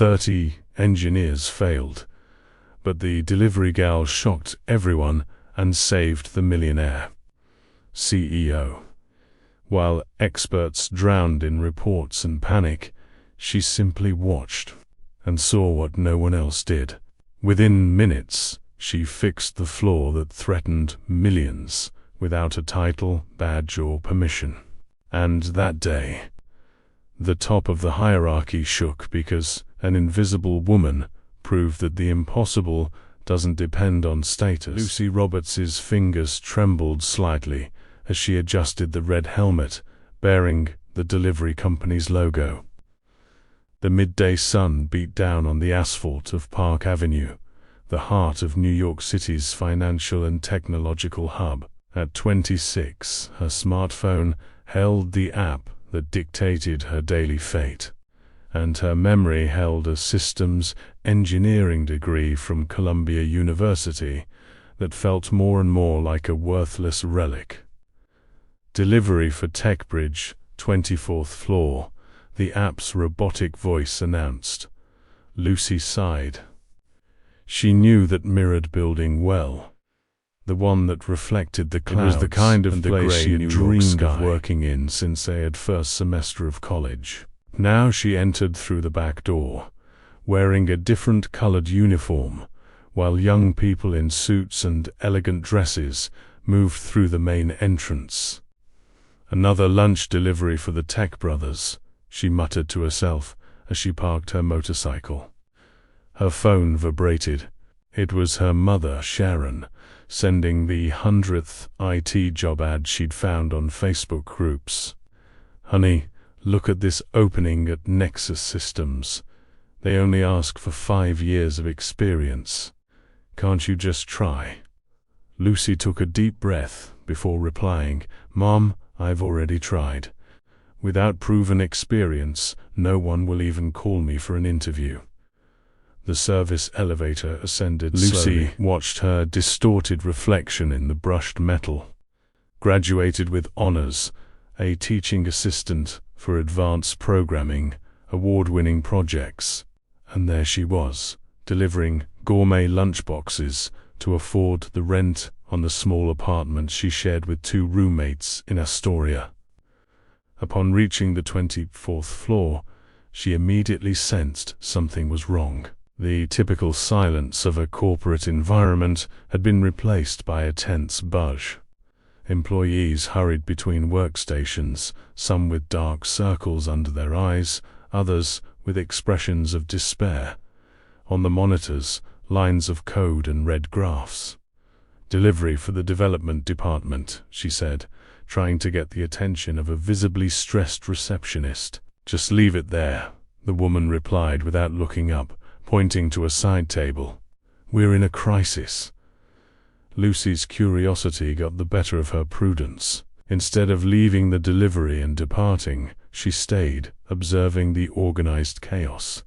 30 engineers failed, but the delivery gal shocked everyone and saved the Millionaire CEO. While experts drowned in reports and panic, she simply watched and saw what no one else did. Within minutes, she fixed the flaw that threatened millions without a title, badge, or permission. And that day, the top of the hierarchy shook because an invisible woman proved that the impossible doesn't depend on status. Lucy Roberts's fingers trembled slightly as she adjusted the red helmet bearing the delivery company's logo. The midday sun beat down on the asphalt of Park Avenue, the heart of New York City's financial and technological hub. At 26, her smartphone held the app that dictated her daily fate, and her memory held a systems engineering degree from Columbia University that felt more and more like a worthless relic. Delivery for TechBridge, 24th floor, the app's robotic voice announced. Lucy sighed. She knew that mirrored building well. The one that reflected the clouds. It was the kind of place she had dreamed of working in since their first semester of college. Now she entered through the back door, wearing a different colored uniform, while young people in suits and elegant dresses moved through the main entrance. Another lunch delivery for the Tech brothers, she muttered to herself as she parked her motorcycle. Her phone vibrated. It was her mother, Sharon, sending the 100th IT job ad she'd found on Facebook groups. "Honey, look at this opening at Nexus Systems. They only ask for 5 years of experience. Can't you just try?" Lucy took a deep breath before replying, "Mom, I've already tried. Without proven experience, no one will even call me for an interview." The service elevator ascended slowly. Lucy watched her distorted reflection in the brushed metal. Graduated with honors, a teaching assistant for advanced programming, award-winning projects. And there she was, delivering gourmet lunchboxes to afford the rent on the small apartment she shared with 2 roommates in Astoria. Upon reaching the 24th floor, she immediately sensed something was wrong. The typical silence of a corporate environment had been replaced by a tense buzz. Employees hurried between workstations, some with dark circles under their eyes, others with expressions of despair. On the monitors, lines of code and red graphs. "Delivery for the development department," she said, trying to get the attention of a visibly stressed receptionist. "Just leave it there," the woman replied without looking up, pointing to a side table. "We're in a crisis." Lucy's curiosity got the better of her prudence. Instead of leaving the delivery and departing, she stayed, observing the organized chaos.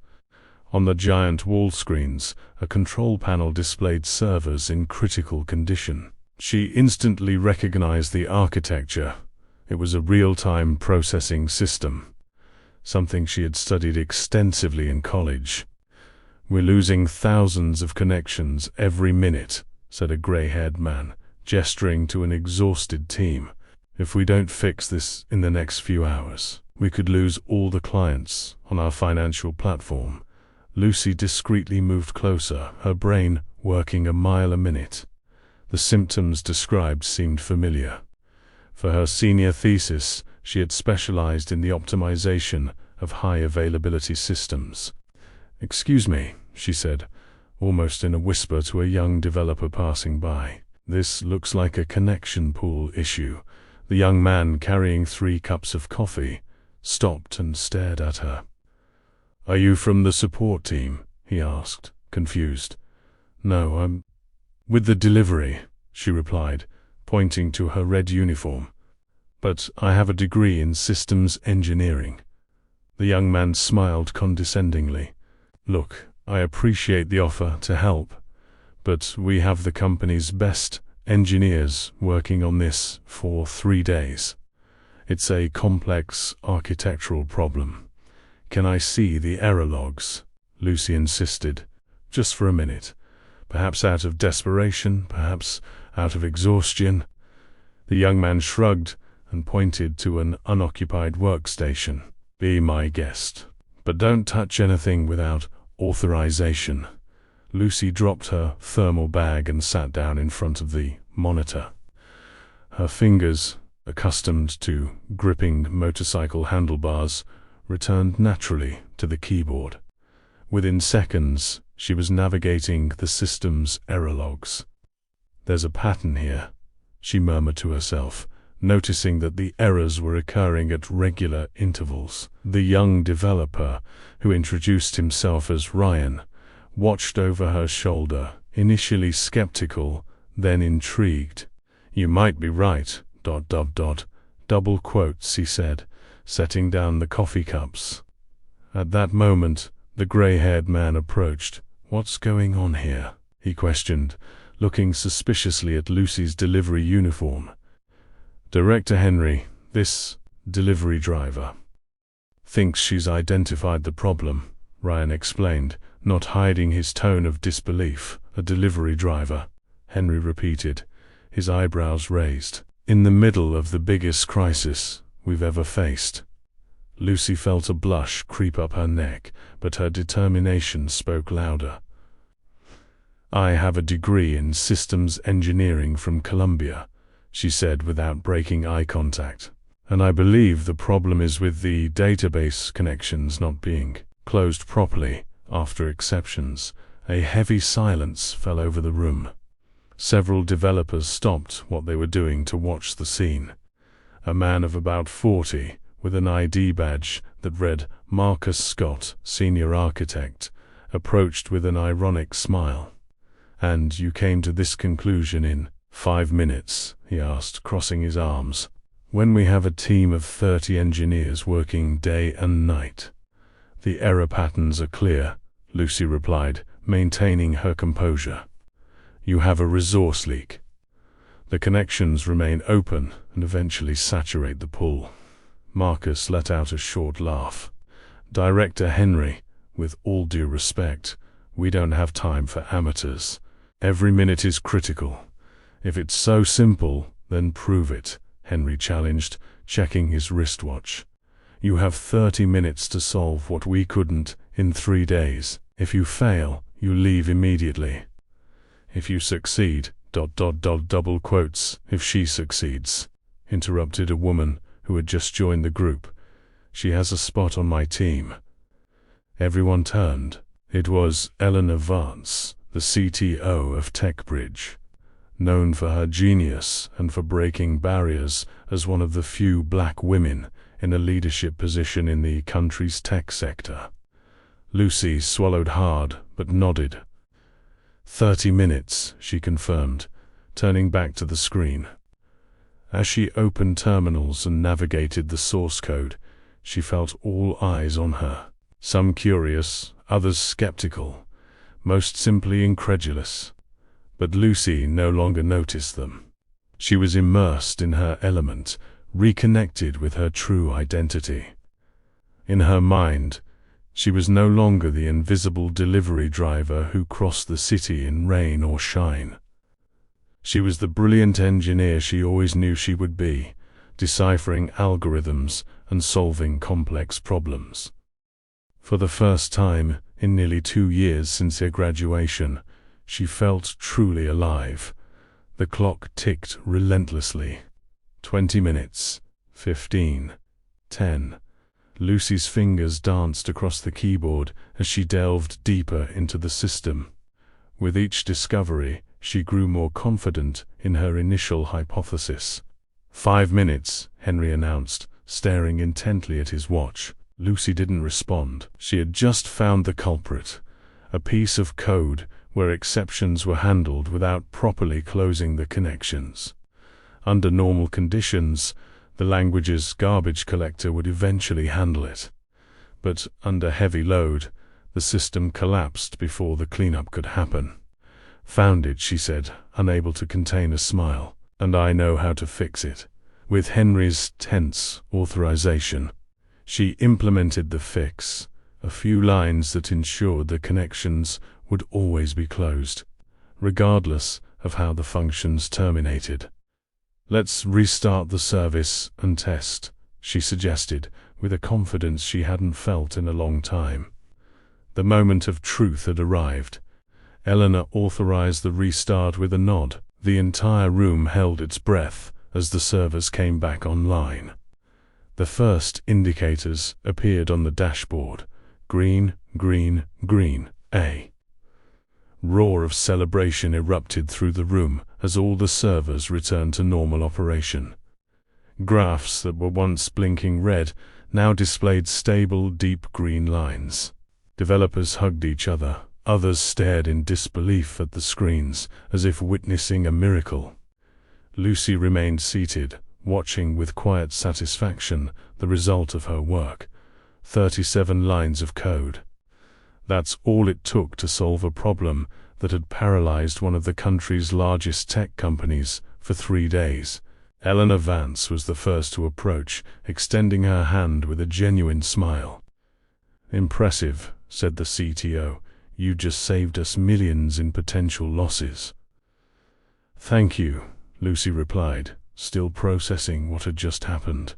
On the giant wall screens, a control panel displayed servers in critical condition. She instantly recognized the architecture. It was a real-time processing system, something she had studied extensively in college. "We're losing thousands of connections every minute," said a gray-haired man, gesturing to an exhausted team. "If we don't fix this in the next few hours, we could lose all the clients on our financial platform." Lucy discreetly moved closer, her brain working a mile a minute. The symptoms described seemed familiar. For her senior thesis, she had specialized in the optimization of high-availability systems. "Excuse me," she said, almost in a whisper to a young developer passing by. "This looks like a connection pool issue." The young man, carrying 3 cups of coffee, stopped and stared at her. "Are you from the support team?" he asked, confused. "No, I'm with the delivery," she replied, pointing to her red uniform. "But I have a degree in systems engineering." The young man smiled condescendingly. "Look, I appreciate the offer to help, but we have the company's best engineers working on this for 3 days. It's a complex architectural problem. Can I see the error logs?" Lucy insisted. Just for a minute. Perhaps out of desperation, perhaps out of exhaustion. The young man shrugged and pointed to an unoccupied workstation. Be my guest. But don't touch anything without authorization. Lucy dropped her thermal bag and sat down in front of the monitor. Her fingers, accustomed to gripping motorcycle handlebars, returned naturally to the keyboard. Within seconds, she was navigating the system's error logs. There's a pattern here, she murmured to herself, noticing that the errors were occurring at regular intervals. The young developer, who introduced himself as Ryan, watched over her shoulder, initially skeptical, then intrigued. You might be right, ... double quotes, he said, setting down the coffee cups. At that moment, the grey-haired man approached. What's going on here? He questioned, looking suspiciously at Lucy's delivery uniform. Director Henry, this delivery driver, thinks she's identified the problem, Ryan explained, not hiding his tone of disbelief. A delivery driver, Henry repeated, his eyebrows raised. In the middle of the biggest crisis we've ever faced. Lucy felt a blush creep up her neck, but her determination spoke louder. I have a degree in systems engineering from Columbia, she said without breaking eye contact. And I believe the problem is with the database connections not being closed properly. After exceptions, a heavy silence fell over the room. Several developers stopped what they were doing to watch the scene. A man of about 40, with an ID badge that read Marcus Scott, Senior Architect, approached with an ironic smile. And you came to this conclusion in 5 minutes, he asked, crossing his arms. When we have a team of 30 engineers working day and night. The error patterns are clear, Lucy replied, maintaining her composure. You have a resource leak. The connections remain open and eventually saturate the pool. Marcus let out a short laugh. Director Henry, with all due respect, we don't have time for amateurs. Every minute is critical. If it's so simple, then prove it, Henry challenged, checking his wristwatch. You have 30 minutes to solve what we couldn't in 3 days. If you fail, you leave immediately. If you succeed, ... double quotes, if she succeeds, interrupted a woman who had just joined the group. She has a spot on my team. Everyone turned. It was Eleanor Vance, the CTO of TechBridge, known for her genius and for breaking barriers as one of the few black women in a leadership position in the country's tech sector. Lucy swallowed hard, but nodded. 30 minutes, she confirmed, turning back to the screen. As she opened terminals and navigated the source code, she felt all eyes on her. Some curious, others skeptical, most simply incredulous. But Lucy no longer noticed them. She was immersed in her element, reconnected with her true identity. In her mind, she was no longer the invisible delivery driver who crossed the city in rain or shine. She was the brilliant engineer she always knew she would be, deciphering algorithms and solving complex problems. For the first time in nearly 2 years since her graduation, she felt truly alive. The clock ticked relentlessly. 20 minutes, 15, 10. Lucy's fingers danced across the keyboard as she delved deeper into the system. With each discovery, she grew more confident in her initial hypothesis. 5 minutes, Henry announced, staring intently at his watch. Lucy didn't respond. She had just found the culprit, a piece of code where exceptions were handled without properly closing the connections. Under normal conditions, the language's garbage collector would eventually handle it. But under heavy load, the system collapsed before the cleanup could happen. Found it, she said, unable to contain a smile, and I know how to fix it. With Henry's tense authorization, she implemented the fix, a few lines that ensured the connections would always be closed, regardless of how the functions terminated. "Let's restart the service and test," she suggested, with a confidence she hadn't felt in a long time. The moment of truth had arrived. Eleanor authorized the restart with a nod. The entire room held its breath as the servers came back online. The first indicators appeared on the dashboard. Green, green, green. A roar of celebration erupted through the room as all the servers returned to normal operation. Graphs that were once blinking red now displayed stable, deep green lines. Developers hugged each other. Others stared in disbelief at the screens, as if witnessing a miracle. Lucy remained seated, watching with quiet satisfaction the result of her work. 37 lines of code. That's all it took to solve a problem that had paralyzed one of the country's largest tech companies for 3 days. Eleanor Vance was the first to approach, extending her hand with a genuine smile. "Impressive," said the CTO. "You just saved us millions in potential losses." "Thank you," Lucy replied, still processing what had just happened.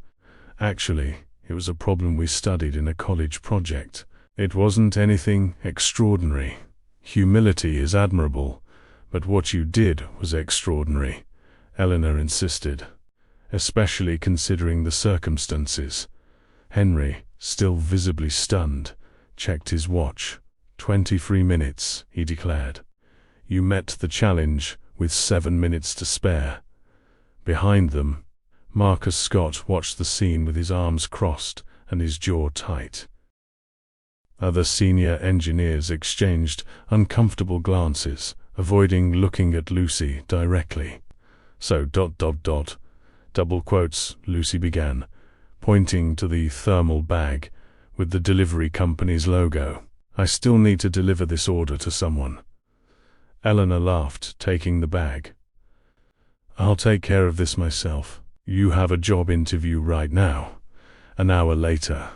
"Actually, it was a problem we studied in a college project. It wasn't anything extraordinary. Humility is admirable, but what you did was extraordinary," Eleanor insisted, "especially considering the circumstances." Henry, still visibly stunned, checked his watch. 23 minutes, he declared. "You met the challenge with 7 minutes to spare." Behind them, Marcus Scott watched the scene with his arms crossed and his jaw tight. Other senior engineers exchanged uncomfortable glances, avoiding looking at Lucy directly. "So ... double quotes," Lucy began, pointing to the thermal bag with the delivery company's logo. "I still need to deliver this order to someone." Eleanor laughed, taking the bag. "I'll take care of this myself. You have a job interview right now." An hour later,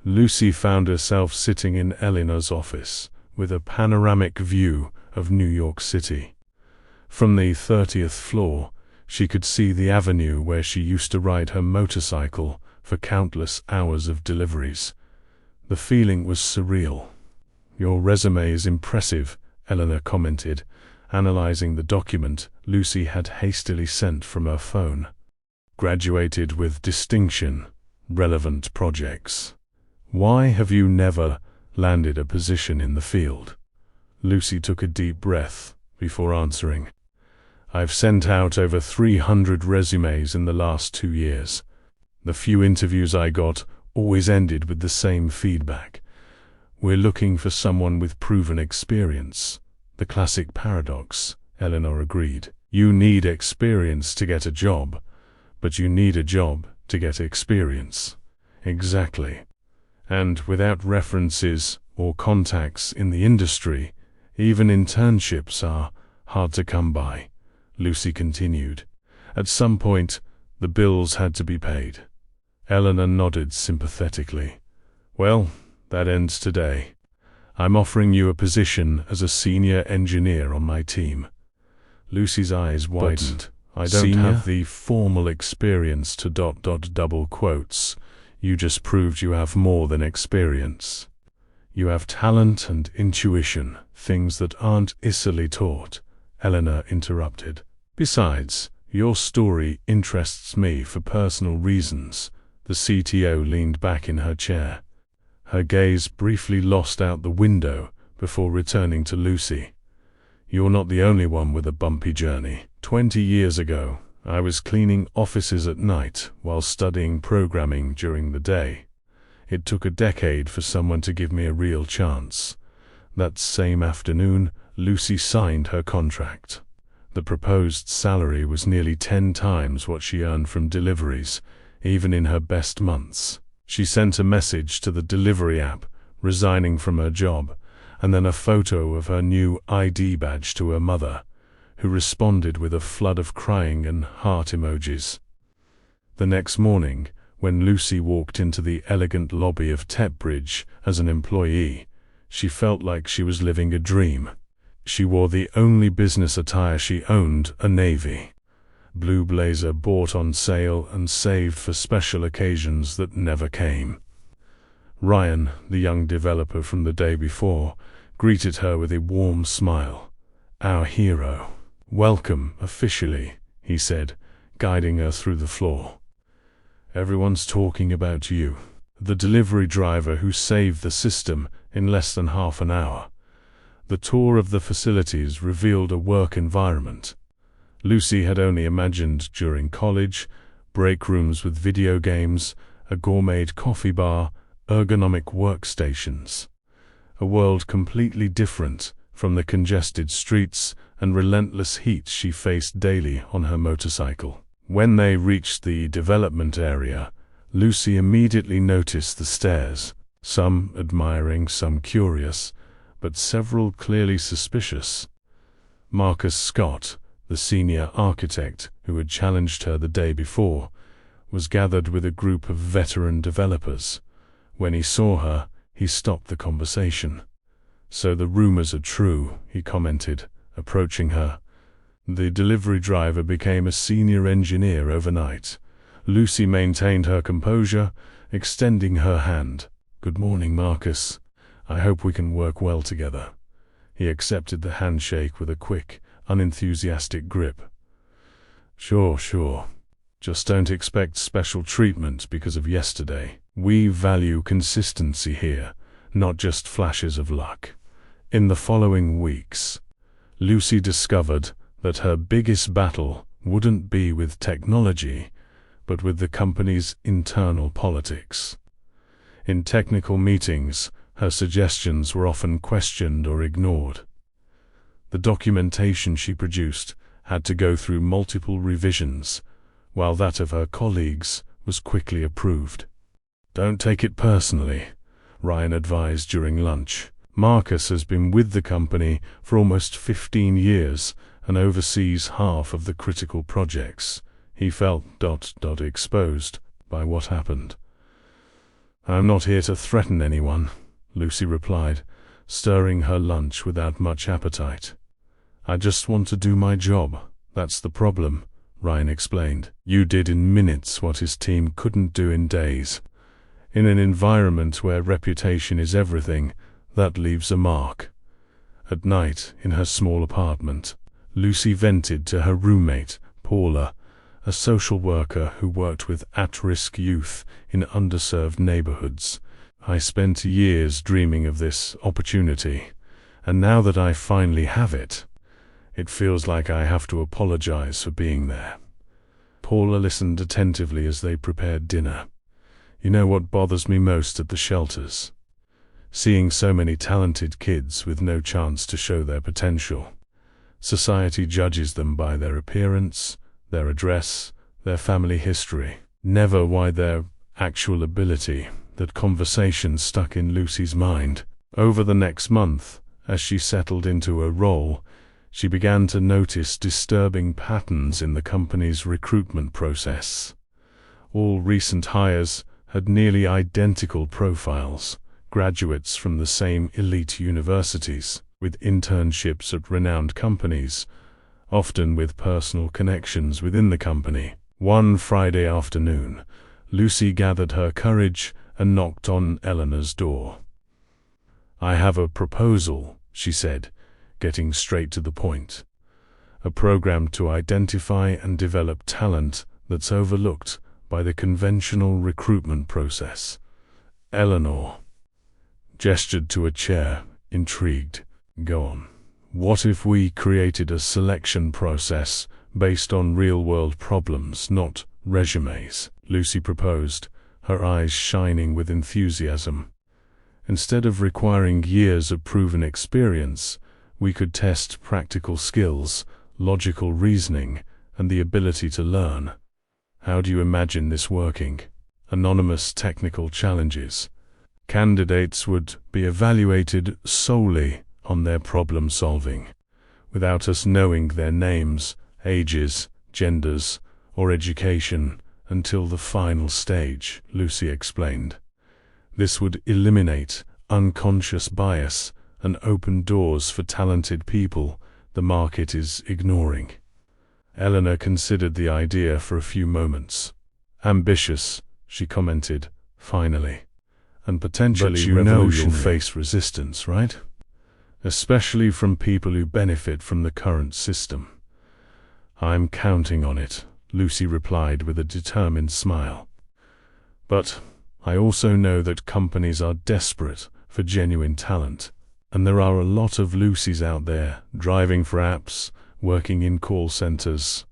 Lucy found herself sitting in Eleanor's office with a panoramic view of New York City. From the 30th floor, she could see the avenue where she used to ride her motorcycle for countless hours of deliveries. The feeling was surreal. "Your resume is impressive," Eleanor commented, analyzing the document Lucy had hastily sent from her phone. "Graduated with distinction, relevant projects. Why have you never landed a position in the field?" Lucy took a deep breath before answering. "I've sent out over 300 resumes in the last 2 years. The few interviews I got always ended with the same feedback. We're looking for someone with proven experience." "The classic paradox," Eleanor agreed. "You need experience to get a job, but you need a job to get experience." "Exactly. And without references or contacts in the industry, even internships are hard to come by," Lucy continued. "At some point, the bills had to be paid." Eleanor nodded sympathetically. "Well, that ends today. I'm offering you a position as a senior engineer on my team." Lucy's eyes widened. "I don't have the formal experience to ... double quotes. You just proved you have more than experience. You have talent and intuition, things that aren't easily taught," Eleanor interrupted. "Besides, your story interests me for personal reasons." The CTO leaned back in her chair. Her gaze briefly lost out the window before returning to Lucy. "You're not the only one with a bumpy journey. 20 years ago, I was cleaning offices at night while studying programming during the day. It took a decade for someone to give me a real chance. That same afternoon, Lucy signed her contract. The proposed salary was nearly 10 times what she earned from deliveries, even in her best months. She sent a message to the delivery app, resigning from her job, and then a photo of her new ID badge to her mother, who responded with a flood of crying and heart emojis. The next morning, When Lucy walked into the elegant lobby of Tetbridge as an employee, she felt like she was living a dream. She wore the only business attire she owned, a navy blue blazer bought on sale and saved for special occasions that never came. Ryan, the young developer from the day before, greeted her with a warm smile. "Our hero. Welcome, officially," he said, guiding her through the floor. "Everyone's talking about you, the delivery driver who saved the system in less than half an hour." The tour of the facilities revealed a work environment Lucy had only imagined during college: break rooms with video games, a gourmet coffee bar, ergonomic workstations. A world completely different from the congested streets and relentless heat she faced daily on her motorcycle. When they reached the development area, Lucy immediately noticed the stares, some admiring, some curious, but several clearly suspicious. Marcus Scott, the senior architect who had challenged her the day before, was gathered with a group of veteran developers. When he saw her, he stopped the conversation. "So the rumors are true," he commented, approaching her. The delivery driver became a senior engineer overnight. Lucy maintained her composure, extending her hand. "Good morning, Marcus. I hope we can work well together." He accepted the handshake with a quick, unenthusiastic grip. Sure. Just don't expect special treatment because of yesterday. We value consistency here, not just flashes of luck." In the following weeks, Lucy discovered that her biggest battle wouldn't be with technology, but with the company's internal politics. In technical meetings, her suggestions were often questioned or ignored. The documentation she produced had to go through multiple revisions, while that of her colleagues was quickly approved. "Don't take it personally," Ryan advised during lunch. "Marcus has been with the company for almost 15 years and oversees half of the critical projects." He felt exposed by what happened. "I'm not here to threaten anyone," Lucy replied, stirring her lunch without much appetite. "I just want to do my job. That's the problem," Ryan explained. "You did in minutes what his team couldn't do in days. In an environment where reputation is everything, that leaves a mark." At night, in her small apartment, Lucy vented to her roommate, Paula, a social worker who worked with at-risk youth in underserved neighborhoods. "I spent years dreaming of this opportunity, and now that I finally have it, it feels like I have to apologize for being there." Paula listened attentively as they prepared dinner. "You know what bothers me most at the shelters? Seeing so many talented kids with no chance to show their potential. Society judges them by their appearance, their address, their family history, never by their actual ability." That conversation stuck in Lucy's mind. Over the next month, as she settled into her role, she began to notice disturbing patterns in the company's recruitment process. All recent hires had nearly identical profiles, graduates from the same elite universities, with internships at renowned companies, often with personal connections within the company. One Friday afternoon, Lucy gathered her courage and knocked on Eleanor's door. "I have a proposal," she said, getting straight to the point. "A program to identify and develop talent that's overlooked by the conventional recruitment process." Eleanor gestured to a chair, intrigued. "Go on." "What if we created a selection process based on real-world problems, not resumes?" Lucy proposed, her eyes shining with enthusiasm. "Instead of requiring years of proven experience, we could test practical skills, logical reasoning, and the ability to learn." "How do you imagine this working?" "Anonymous technical challenges. Candidates would be evaluated solely on their problem solving, without us knowing their names, ages, genders, or education, until the final stage, Lucy explained. This would eliminate unconscious bias and open doors for talented people the market is ignoring. Eleanor considered the idea for a few moments. "Ambitious," she commented, finally. "And potentially revolutionary. You'll face resistance, right? Especially from people who benefit from the current system." "I'm counting on it," Lucy replied with a determined smile. "But I also know that companies are desperate for genuine talent, and there are a lot of Lucys out there driving for apps, working in call centers,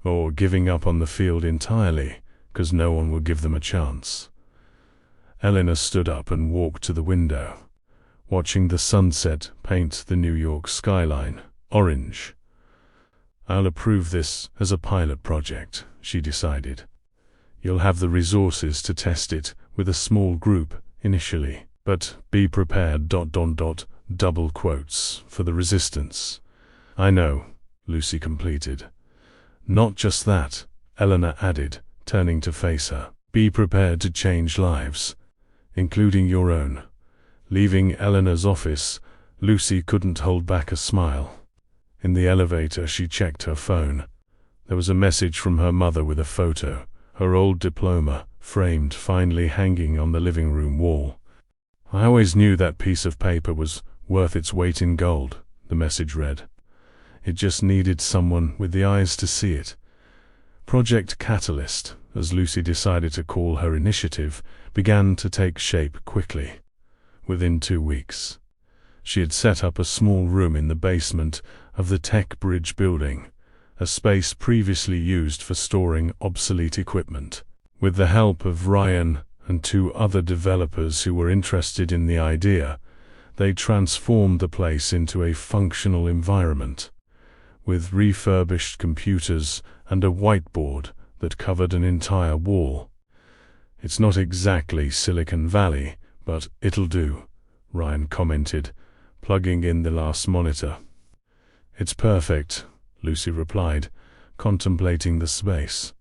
or giving up on the field entirely because no one will give them a chance." Eleanor stood up and walked to the window, watching the sunset paint the New York skyline orange. "I'll approve this as a pilot project," she decided. "You'll have the resources to test it with a small group initially, but be prepared ... double quotes for the resistance." "I know," Lucy completed. "Not just that," Eleanor added, turning to face her. "Be prepared to change lives, including your own." Leaving Eleanor's office, Lucy couldn't hold back a smile. In the elevator, she checked her phone. There was a message from her mother with a photo, her old diploma, framed finely hanging on the living room wall. "I always knew that piece of paper was worth its weight in gold," the message read. "It just needed someone with the eyes to see it." Project Catalyst, as Lucy decided to call her initiative, began to take shape quickly. Within 2 weeks, she had set up a small room in the basement of the Tech Bridge building, a space previously used for storing obsolete equipment. With the help of Ryan and 2 other developers who were interested in the idea, they transformed the place into a functional environment, with refurbished computers and a whiteboard that covered an entire wall. "It's not exactly Silicon Valley, but it'll do," Ryan commented, plugging in the last monitor. "It's perfect," Lucy replied, contemplating the space.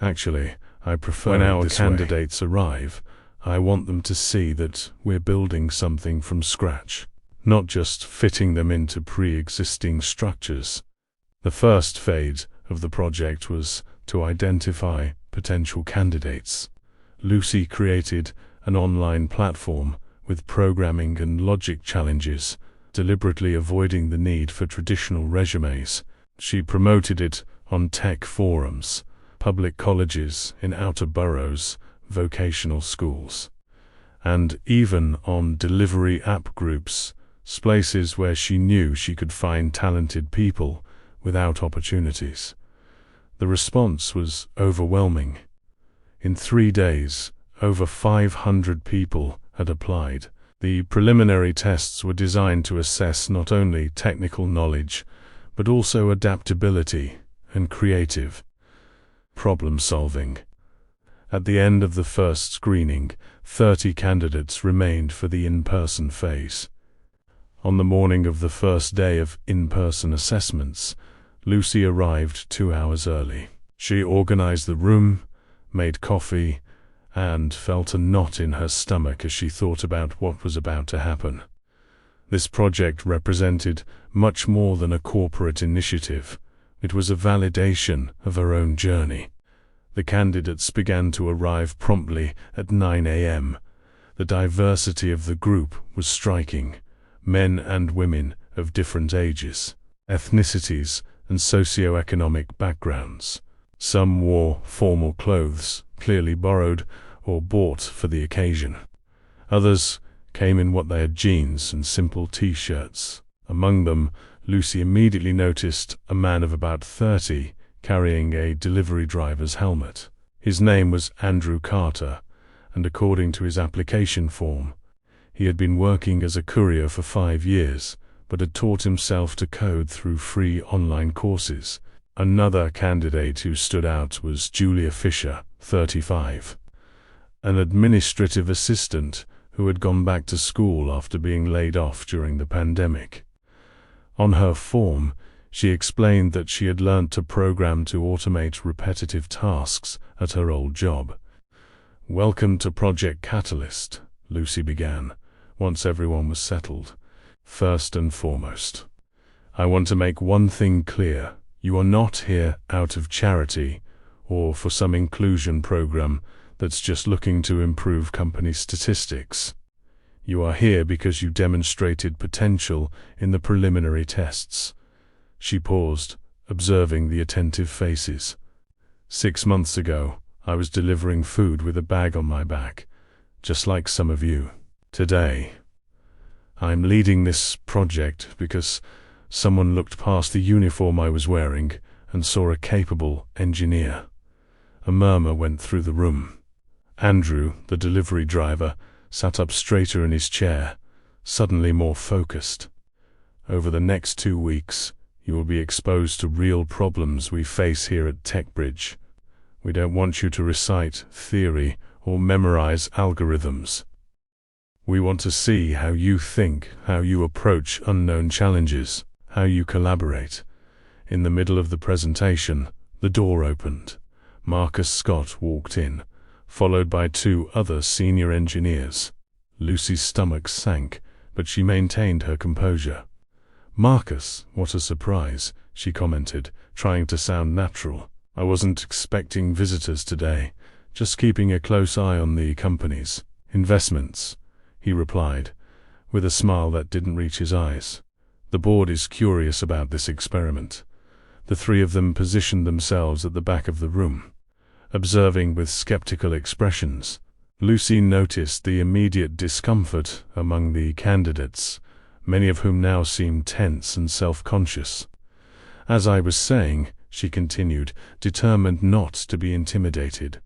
"Actually, I prefer when our candidates arrive, I want them to see that we're building something from scratch, not just fitting them into pre-existing structures." The first phase of the project was to identify potential candidates. Lucy created an online platform with programming and logic challenges, deliberately avoiding the need for traditional resumes. She promoted it on tech forums, public colleges in outer boroughs, vocational schools, and even on delivery app groups, places where she knew she could find talented people without opportunities. The response was overwhelming. In 3 days, over 500 people had applied. The preliminary tests were designed to assess not only technical knowledge, but also adaptability and creative problem solving. At the end of the first screening, 30 candidates remained for the in-person phase. On the morning of the first day of in-person assessments, Lucy arrived 2 hours early. She organized the room, made coffee, and felt a knot in her stomach as she thought about what was about to happen. This project represented much more than a corporate initiative. It was a validation of her own journey. The candidates began to arrive promptly at 9 a.m. The diversity of the group was striking. Men and women of different ages, ethnicities, and socioeconomic backgrounds. Some wore formal clothes, clearly borrowed or bought for the occasion. Others came in what they had: jeans and simple t-shirts. Among them, Lucy immediately noticed a man of about 30 carrying a delivery driver's helmet. His name was Andrew Carter, and according to his application form, he had been working as a courier for 5 years, but had taught himself to code through free online courses. Another candidate who stood out was Julia Fisher, 35, an administrative assistant who had gone back to school after being laid off during the pandemic. On her form, She explained that she had learned to program to automate repetitive tasks at her old job. "Welcome to Project Catalyst," Lucy began, once everyone was settled. "First and foremost, I want to make one thing clear. You are not here out of charity or for some inclusion program that's just looking to improve company statistics. You are here because you demonstrated potential in the preliminary tests." She paused, observing the attentive faces. 6 months ago, I was delivering food with a bag on my back, just like some of you. Today, I'm leading this project because someone looked past the uniform I was wearing and saw a capable engineer. A murmur went through the room. Andrew, the delivery driver, sat up straighter in his chair, suddenly more focused. "Over the next 2 weeks, you will be exposed to real problems we face here at TechBridge. We don't want you to recite theory or memorize algorithms. We want to see how you think, how you approach unknown challenges, how you collaborate." In the middle of the presentation, the door opened. Marcus Scott walked in, followed by 2 other senior engineers. Lucy's stomach sank, but she maintained her composure. "Marcus, what a surprise," she commented, trying to sound natural. "I wasn't expecting visitors today, just keeping a close eye on the company's investments," he replied, with a smile that didn't reach his eyes. "The board is curious about this experiment." The 3 of them positioned themselves at the back of the room, observing with skeptical expressions. Lucy noticed the immediate discomfort among the candidates, many of whom now seemed tense and self-conscious. "As I was saying," she continued, determined not to be intimidated,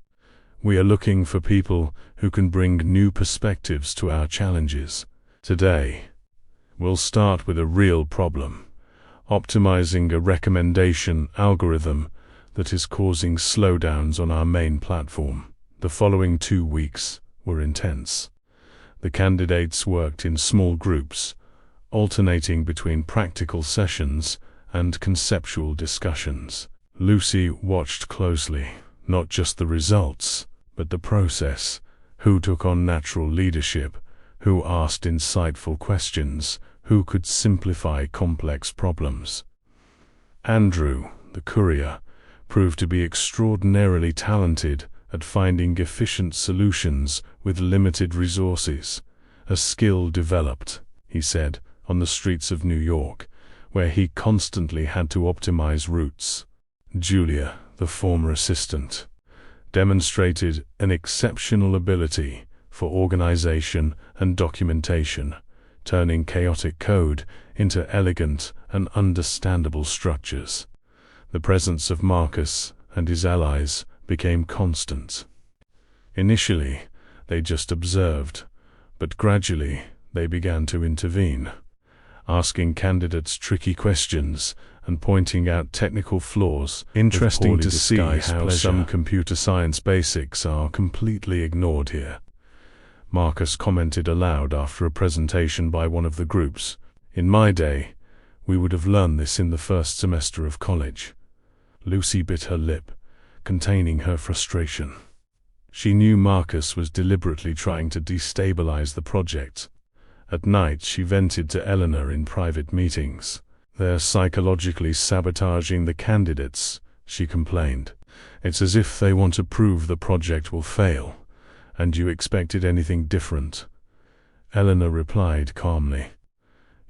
"we are looking for people who can bring new perspectives to our challenges. Today, we'll start with a real problem: optimizing a recommendation algorithm that is causing slowdowns on our main platform." The following 2 weeks were intense. The candidates worked in small groups, alternating between practical sessions and conceptual discussions. Lucy watched closely, not just the results, but the process. Who took on natural leadership? Who asked insightful questions? Who could simplify complex problems? Andrew, the courier, proved to be extraordinarily talented at finding efficient solutions with limited resources. "A skill developed," he said, "on the streets of New York, where he constantly had to optimize routes." Julia, the former assistant, demonstrated an exceptional ability for organization and documentation, turning chaotic code into elegant and understandable structures. The presence of Marcus and his allies became constant. Initially, they just observed, but gradually they began to intervene, asking candidates tricky questions and pointing out technical flaws. Interesting to see how some computer science basics are completely ignored here, Marcus commented aloud after a presentation by one of the groups. "In my day, we would have learned this in the first semester of college." Lucy bit her lip, containing her frustration. She knew Marcus was deliberately trying to destabilize the project. At night, she vented to Eleanor in private meetings. "They're psychologically sabotaging the candidates," she complained. "It's as if they want to prove the project will fail, and you expected anything different." Eleanor replied calmly,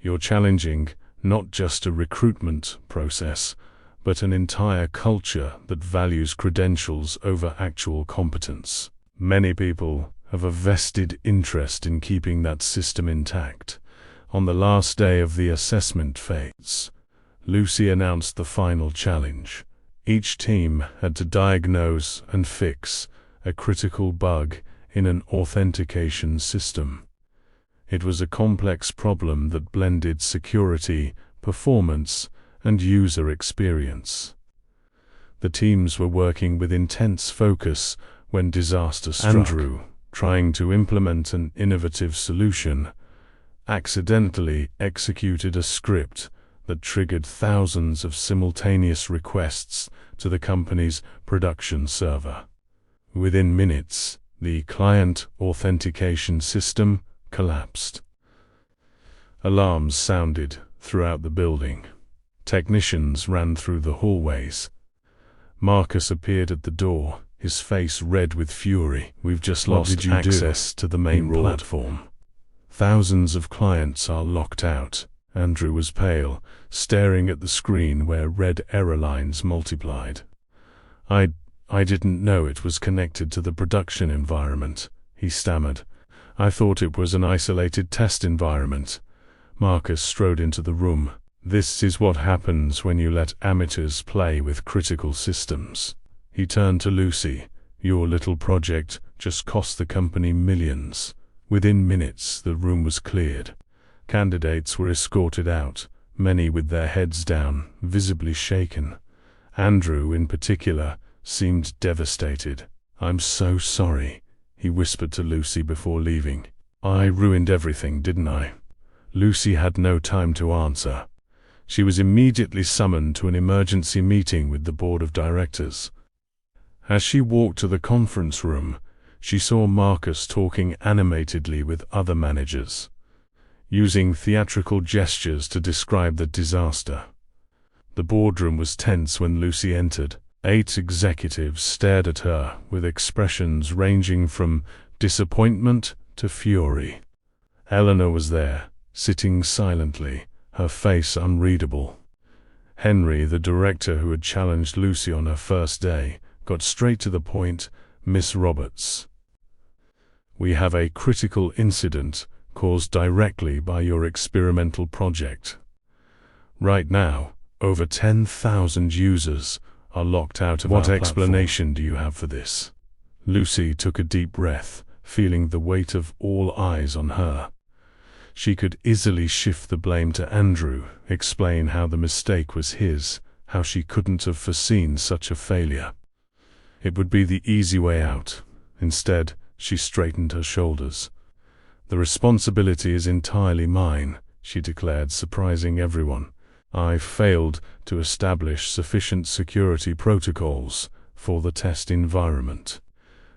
"You're challenging not just a recruitment process, but an entire culture that values credentials over actual competence. Many people have a vested interest in keeping that system intact." On the last day of the assessment phase, Lucy announced the final challenge. Each team had to diagnose and fix a critical bug in an authentication system. It was a complex problem that blended security, performance, and user experience. The teams were working with intense focus when disaster struck. Andrew, trying to implement an innovative solution, accidentally executed a script that triggered thousands of simultaneous requests to the company's production server. Within minutes, the client authentication system collapsed. Alarms sounded throughout the building. Technicians ran through the hallways. Marcus appeared at the door, his face red with fury. "We've just lost access to the main platform. Thousands of clients are locked out." Andrew was pale, staring at the screen where red error lines multiplied. I didn't know it was connected to the production environment," he stammered. "I thought it was an isolated test environment." Marcus strode into the room. "This is what happens when you let amateurs play with critical systems." He turned to Lucy. "Your little project just cost the company millions." Within minutes, the room was cleared. Candidates were escorted out, many with their heads down, visibly shaken. Andrew, in particular, seemed devastated. "I'm so sorry," he whispered to Lucy before leaving. "I ruined everything, didn't I?" Lucy had no time to answer. She was immediately summoned to an emergency meeting with the board of directors. As she walked to the conference room, she saw Marcus talking animatedly with other managers, using theatrical gestures to describe the disaster. The boardroom was tense when Lucy entered. 8 executives stared at her with expressions ranging from disappointment to fury. Eleanor was there, sitting silently, her face unreadable. Henry, the director who had challenged Lucy on her first day, got straight to the point. "Miss Roberts, we have a critical incident caused directly by your experimental project. Right now, over 10,000 users are locked out of our platform. What explanation do you have for this?" Lucy took a deep breath, feeling the weight of all eyes on her. She could easily shift the blame to Andrew, explain how the mistake was his, how she couldn't have foreseen such a failure. It would be the easy way out. Instead, she straightened her shoulders. "The responsibility is entirely mine," she declared, surprising everyone. "I failed to establish sufficient security protocols for the test environment.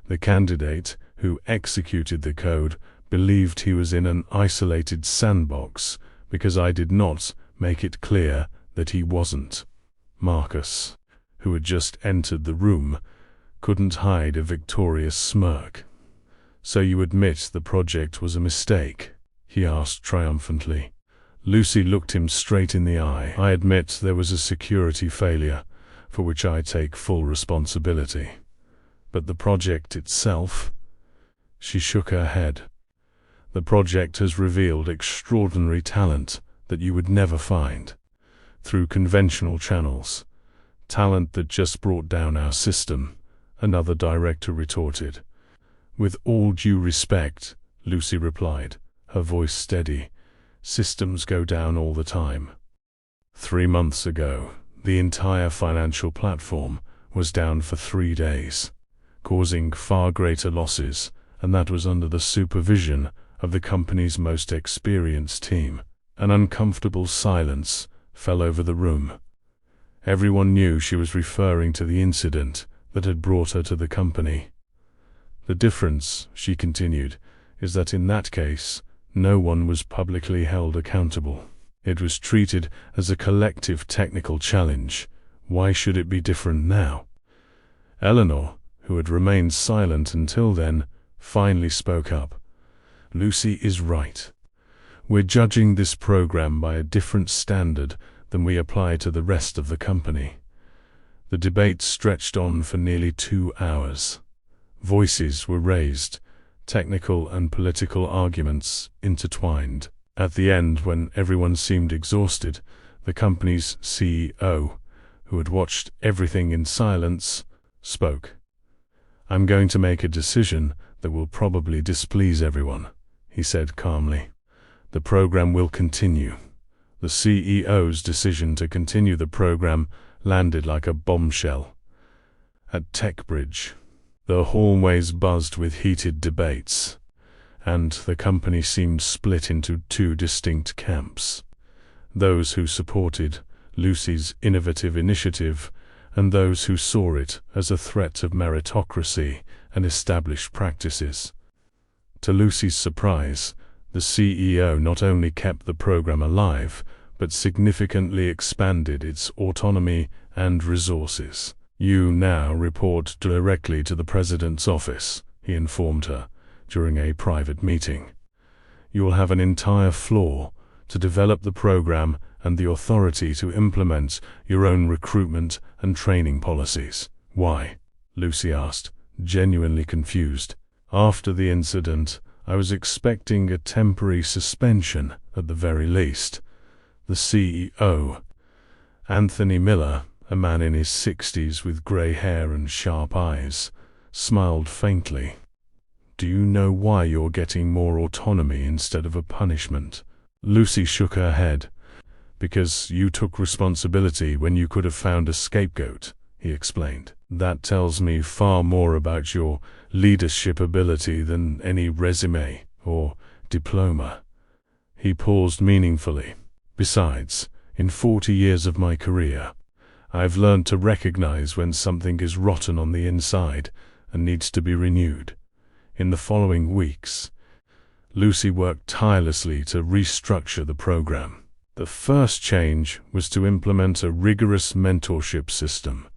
The candidate who executed the code believed he was in an isolated sandbox because I did not make it clear that he wasn't." Marcus, who had just entered the room, couldn't hide a victorious smirk. "So you admit the project was a mistake?" he asked triumphantly. Lucy looked him straight in the eye. "I admit there was a security failure, for which I take full responsibility. But the project itself?" She shook her head. "The project has revealed extraordinary talent that you would never find through conventional channels. Talent that just brought down our system," another director retorted. "With all due respect," Lucy replied, her voice steady, "systems go down all the time. 3 months ago, the entire financial platform was down for 3 days, causing far greater losses, and that was under the supervision of the company's most experienced team." An uncomfortable silence fell over the room. Everyone knew she was referring to the incident that had brought her to the company. "The difference," she continued, "is that in that case, no one was publicly held accountable. It was treated as a collective technical challenge. Why should it be different now?" Eleanor, who had remained silent until then, finally spoke up. "Lucy is right. We're judging this program by a different standard than we apply to the rest of the company." The debate stretched on for nearly 2 hours. Voices were raised, technical and political arguments intertwined. At the end, when everyone seemed exhausted, the company's CEO, who had watched everything in silence, spoke. "I'm going to make a decision that will probably displease everyone," he said calmly. "The program will continue." The CEO's decision to continue the program landed like a bombshell. At TechBridge, the hallways buzzed with heated debates, and the company seemed split into 2 distinct camps. those who supported Lucy's innovative initiative and those who saw it as a threat to meritocracy and established practices. To Lucy's surprise, the CEO not only kept the program alive, but significantly expanded its autonomy and resources. "You now report directly to the president's office," he informed her during a private meeting. "You will have an entire floor to develop the program and the authority to implement your own recruitment and training policies." "Why?" Lucy asked, genuinely confused. "After the incident, I was expecting a temporary suspension at the very least." The CEO, Anthony Miller, a man in his 60s with grey hair and sharp eyes, smiled faintly. "Do you know why you're getting more autonomy instead of a punishment?" Lucy shook her head. "Because you took responsibility when you could have found a scapegoat," he explained. "That tells me far more about your leadership ability than any resume or diploma." He paused meaningfully. "Besides, in 40 years of my career, I've learned to recognize when something is rotten on the inside and needs to be renewed." In the following weeks, Lucy worked tirelessly to restructure the program. The first change was to implement a rigorous mentorship system.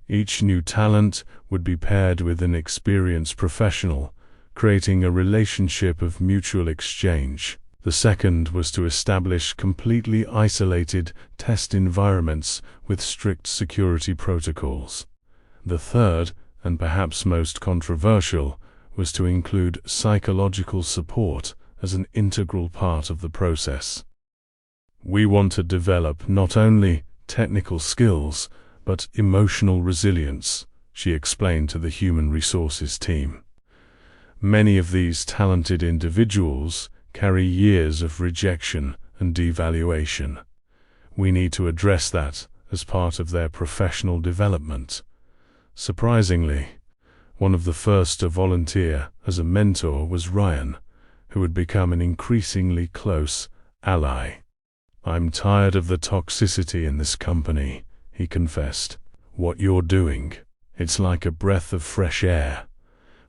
Each new talent would be paired with an experienced professional, creating a relationship of mutual exchange. The second was to establish completely isolated test environments with strict security protocols. The third, and perhaps most controversial, was to include psychological support as an integral part of the process. "We want to develop not only technical skills, but emotional resilience," she explained to the human resources team. "Many of these talented individuals carry years of rejection and devaluation. We need to address that as part of their professional development." Surprisingly, one of the first to volunteer as a mentor was Ryan, who had become an increasingly close ally. "I'm tired of the toxicity in this company," he confessed. "What you're doing, it's like a breath of fresh air."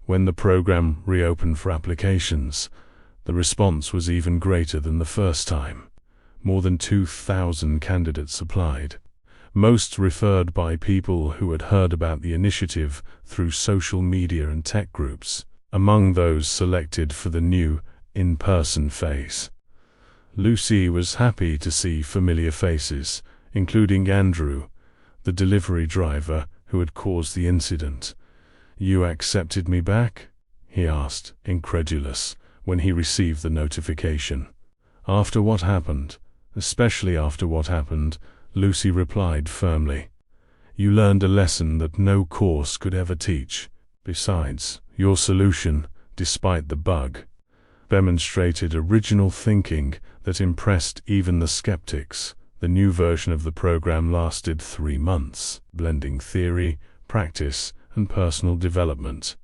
When the program reopened for applications, the response was even greater than the first time. More than 2,000 candidates applied, most referred by people who had heard about the initiative through social media and tech groups. Among those selected for the new in-person phase, Lucy was happy to see familiar faces, including Andrew, the delivery driver who had caused the incident. "You accepted me back?" he asked, incredulous, when he received the notification. "After what happened, especially after what happened," Lucy replied firmly. "You learned a lesson that no course could ever teach. Besides, your solution, despite the bug, demonstrated original thinking that impressed even the skeptics." The new version of the program lasted 3 months, blending theory, practice, and personal development.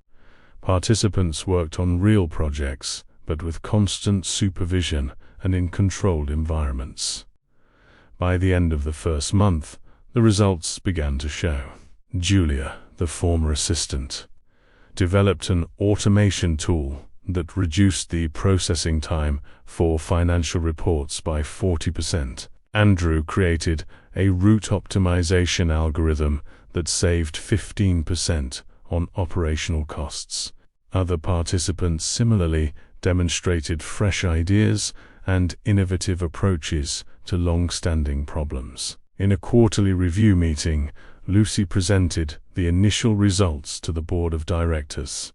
Participants worked on real projects, but with constant supervision and in controlled environments. By the end of the first month, the results began to show. Julia, the former assistant, developed an automation tool that reduced the processing time for financial reports by 40%. Andrew created a route optimization algorithm that saved 15% on operational costs. Other participants similarly demonstrated fresh ideas and innovative approaches to long-standing problems. In a quarterly review meeting, Lucy presented the initial results to the board of directors.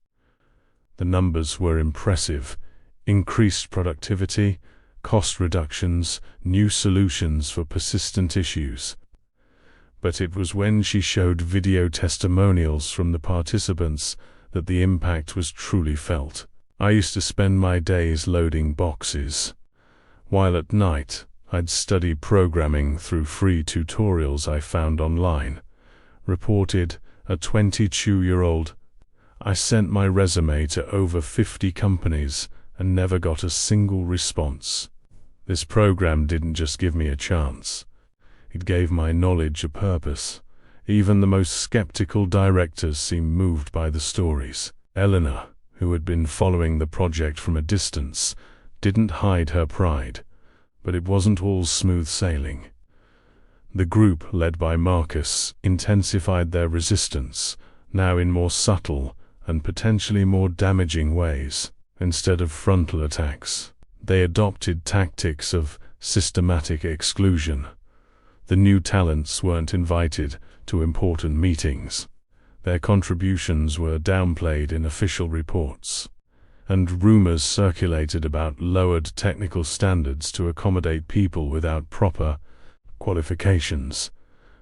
The numbers were impressive: increased productivity, cost reductions, new solutions for persistent issues. But it was when she showed video testimonials from the participants that the impact was truly felt. "I used to spend my days loading boxes, while at night I'd study programming through free tutorials I found online," reported a 22-year-old. "I sent my resume to over 50 companies and never got a single response." This program didn't just give me a chance. It gave my knowledge a purpose. Even the most skeptical directors seemed moved by the stories. Eleanor, who had been following the project from a distance, didn't hide her pride. But it wasn't all smooth sailing. The group, led by Marcus, intensified their resistance, now in more subtle and potentially more damaging ways. Instead of frontal attacks, they adopted tactics of systematic exclusion. The new talents weren't invited to important meetings. Their contributions were downplayed in official reports, and rumors circulated about lowered technical standards to accommodate people without proper qualifications.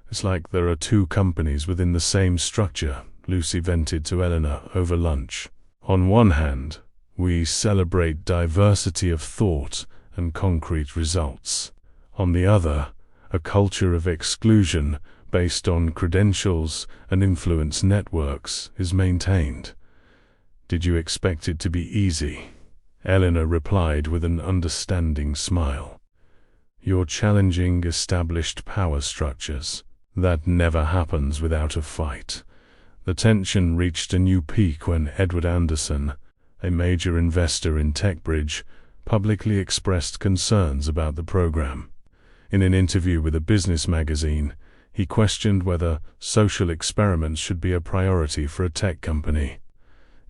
It's like there are two companies within the same structure, Lucy vented to Eleanor over lunch. On one hand, we celebrate diversity of thought and concrete results. On the other, a culture of exclusion based on credentials and influence networks is maintained. Did you expect it to be easy? Eleanor replied with an understanding smile. You're challenging established power structures. That never happens without a fight. The tension reached a new peak when Edward Anderson, a major investor in TechBridge, publicly expressed concerns about the program. In an interview with a business magazine, he questioned whether social experiments should be a priority for a tech company.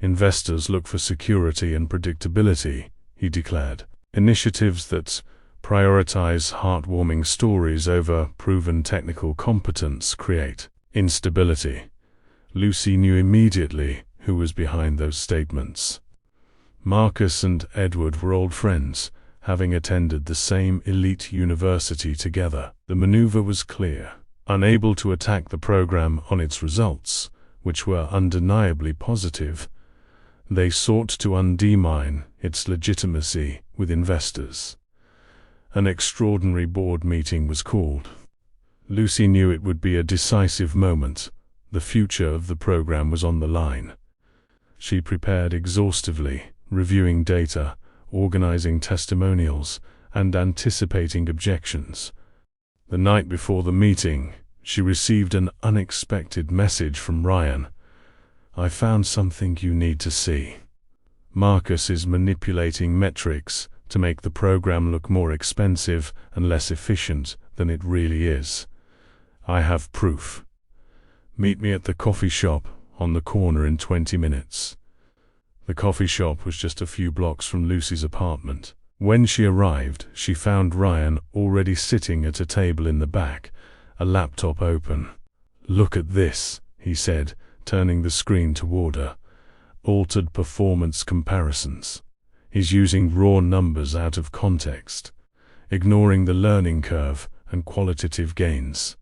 Investors look for security and predictability, he declared. Initiatives that prioritize heartwarming stories over proven technical competence create instability. Lucy knew immediately who was behind those statements. Marcus and Edward were old friends, having attended the same elite university together. The maneuver was clear. Unable to attack the program on its results, which were undeniably positive, they sought to undermine its legitimacy with investors. An extraordinary board meeting was called. Lucy knew it would be a decisive moment. The future of the program was on the line. She prepared exhaustively, reviewing data, organizing testimonials, and anticipating objections. The night before the meeting, she received an unexpected message from Ryan. I found something you need to see. Marcus is manipulating metrics to make the program look more expensive and less efficient than it really is. I have proof. Meet me at the coffee shop on the corner in 20 minutes. The coffee shop was just a few blocks from Lucy's apartment. When she arrived, she found Ryan already sitting at a table in the back, a laptop open. Look at this, he said, turning the screen toward her. Altered performance comparisons. He's using raw numbers out of context, ignoring the learning curve and qualitative gains.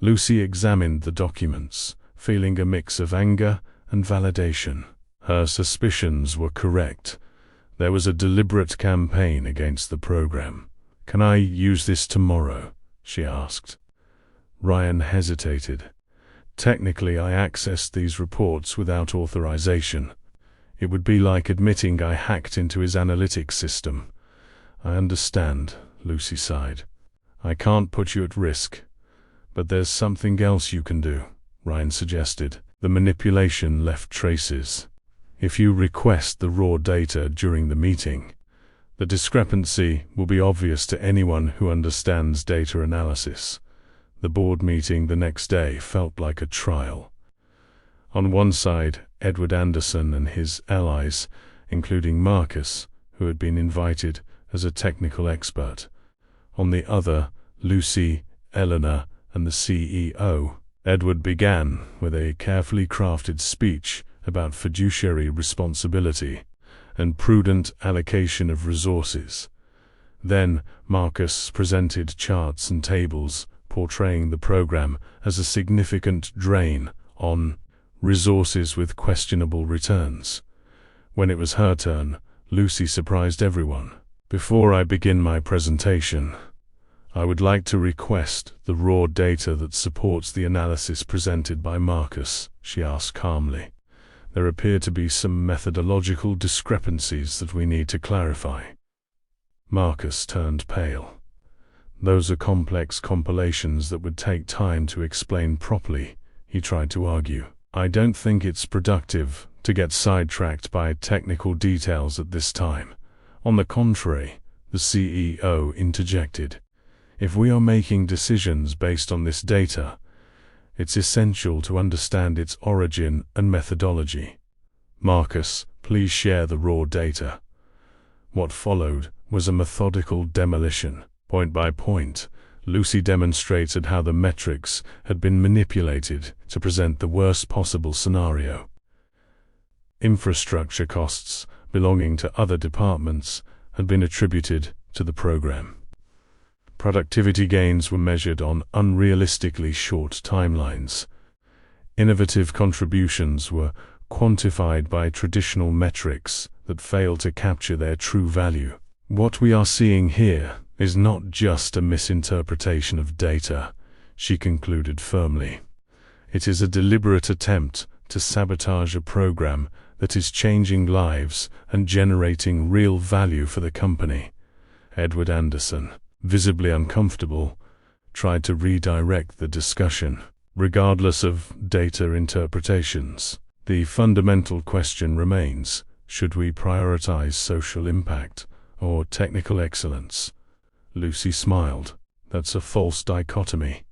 Lucy examined the documents, feeling a mix of anger and validation. Her suspicions were correct. There was a deliberate campaign against the program. Can I use this tomorrow? She asked. Ryan hesitated. Technically, I accessed these reports without authorization. It would be like admitting I hacked into his analytics system. I understand, Lucy sighed. I can't put you at risk. But there's something else you can do, Ryan suggested. The manipulation left traces. If you request the raw data during the meeting, the discrepancy will be obvious to anyone who understands data analysis. The board meeting the next day felt like a trial. On one side, Edward Anderson and his allies, including Marcus, who had been invited as a technical expert. On the other, Lucy, Eleanor, and the CEO. Edward began with a carefully crafted speech about fiduciary responsibility and prudent allocation of resources. Then Marcus presented charts and tables portraying the program as a significant drain on resources with questionable returns. When it was her turn, Lucy surprised everyone. Before I begin my presentation, I would like to request the raw data that supports the analysis presented by Marcus, she asked calmly. There appear to be some methodological discrepancies that we need to clarify. Marcus turned pale. Those are complex compilations that would take time to explain properly, he tried to argue. I don't think it's productive to get sidetracked by technical details at this time. On the contrary, the CEO interjected. If we are making decisions based on this data, it's essential to understand its origin and methodology. Marcus, please share the raw data. What followed was a methodical demolition. Point by point, Lucy demonstrated how the metrics had been manipulated to present the worst possible scenario. Infrastructure costs belonging to other departments had been attributed to the program. Productivity gains were measured on unrealistically short timelines. Innovative contributions were quantified by traditional metrics that failed to capture their true value. What we are seeing here is not just a misinterpretation of data, she concluded firmly. It is a deliberate attempt to sabotage a program that is changing lives and generating real value for the company. Edward Anderson, visibly uncomfortable, tried to redirect the discussion. Regardless of data interpretations, the fundamental question remains, should we prioritize social impact or technical excellence? Lucy smiled. That's a false dichotomy,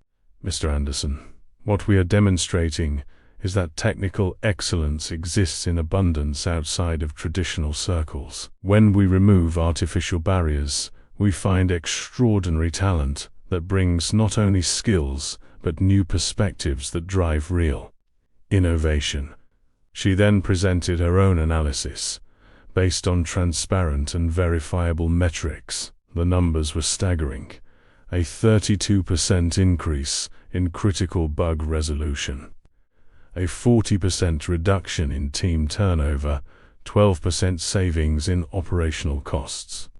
Mr. Anderson. What we are demonstrating is that technical excellence exists in abundance outside of traditional circles. When we remove artificial barriers, we find extraordinary talent that brings not only skills, but new perspectives that drive real innovation. She then presented her own analysis, based on transparent and verifiable metrics. The numbers were staggering. A 32% increase in critical bug resolution, a 40% reduction in team turnover, 12% savings in operational costs,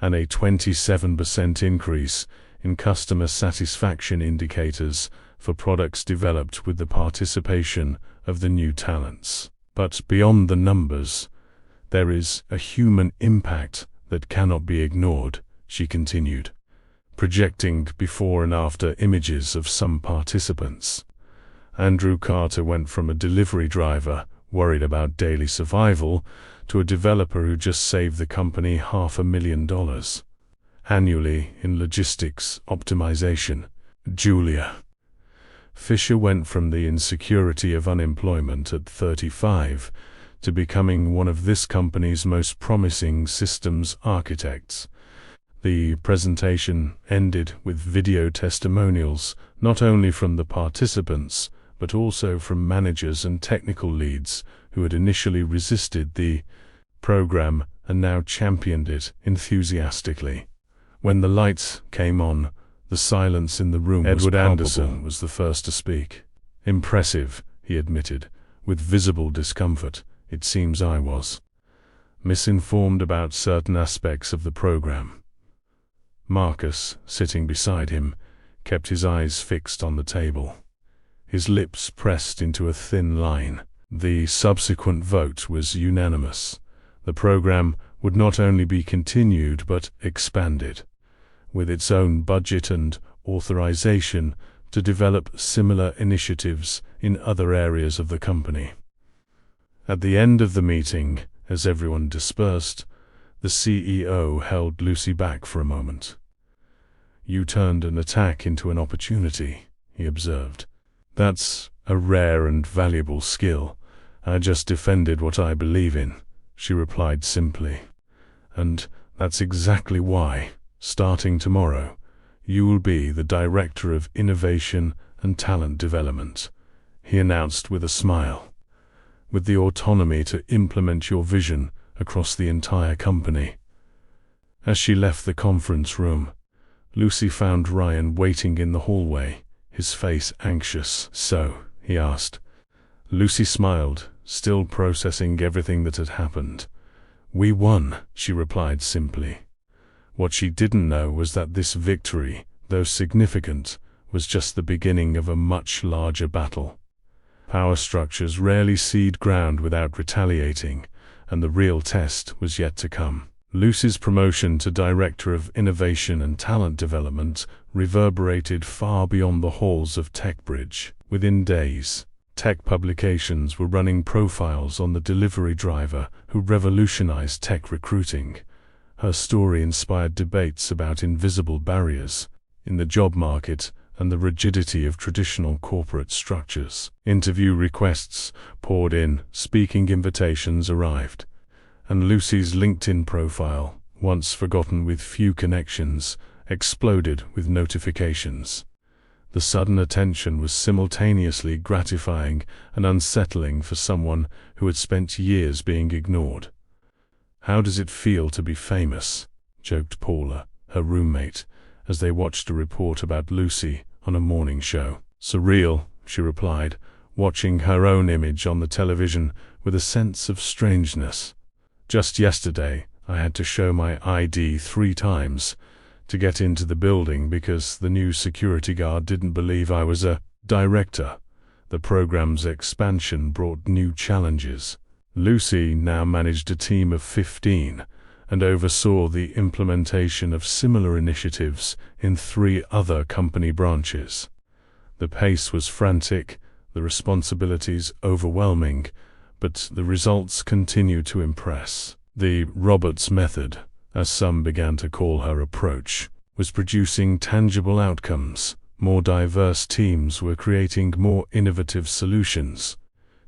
and a 27% increase in customer satisfaction indicators for products developed with the participation of the new talents. But beyond the numbers, there is a human impact that cannot be ignored, she continued, projecting before and after images of some participants. Andrew Carter went from a delivery driver worried about daily survival to a developer who just saved the company $500,000 annually in logistics optimization. Julia Fisher went from the insecurity of unemployment at 35 to becoming one of this company's most promising systems architects. The presentation ended with video testimonials, not only from the participants, but also from managers and technical leads who had initially resisted the program and now championed it enthusiastically. When the lights came on, the silence in the room was palpable. Edward Anderson was the first to speak. Impressive, he admitted, with visible discomfort. It seems I was misinformed about certain aspects of the program. Marcus, sitting beside him, kept his eyes fixed on the table, his lips pressed into a thin line. The subsequent vote was unanimous. The program would not only be continued but expanded, with its own budget and authorization to develop similar initiatives in other areas of the company. At the end of the meeting, as everyone dispersed, the CEO held Lucy back for a moment. You turned an attack into an opportunity, he observed. That's a rare and valuable skill. I just defended what I believe in, she replied simply. And that's exactly why, starting tomorrow, you will be the Director of Innovation and Talent Development, he announced with a smile, with the autonomy to implement your vision across the entire company. As she left the conference room, Lucy found Ryan waiting in the hallway, his face anxious. So, he asked. Lucy smiled, still processing everything that had happened. We won, she replied simply. What she didn't know was that this victory, though significant, was just the beginning of a much larger battle. Power structures rarely cede ground without retaliating, and the real test was yet to come. Lucy's promotion to Director of Innovation and Talent Development reverberated far beyond the halls of TechBridge. Within days, tech publications were running profiles on the delivery driver who revolutionized tech recruiting. Her story inspired debates about invisible barriers in the job market and the rigidity of traditional corporate structures. Interview requests poured in, speaking invitations arrived, and Lucy's LinkedIn profile, once forgotten with few connections, exploded with notifications. The sudden attention was simultaneously gratifying and unsettling for someone who had spent years being ignored. "How does it feel to be famous?" joked Paula, her roommate, as they watched a report about Lucy on a morning show. "Surreal," she replied, watching her own image on the television with a sense of strangeness. "Just yesterday, I had to show my ID 3 times to get into the building because the new security guard didn't believe I was a director." The program's expansion brought new challenges. Lucy now managed a team of 15 and oversaw the implementation of similar initiatives in 3 other company branches. The pace was frantic, the responsibilities overwhelming, but the results continued to impress. The Roberts method, as some began to call her approach, was producing tangible outcomes. More diverse teams were creating more innovative solutions.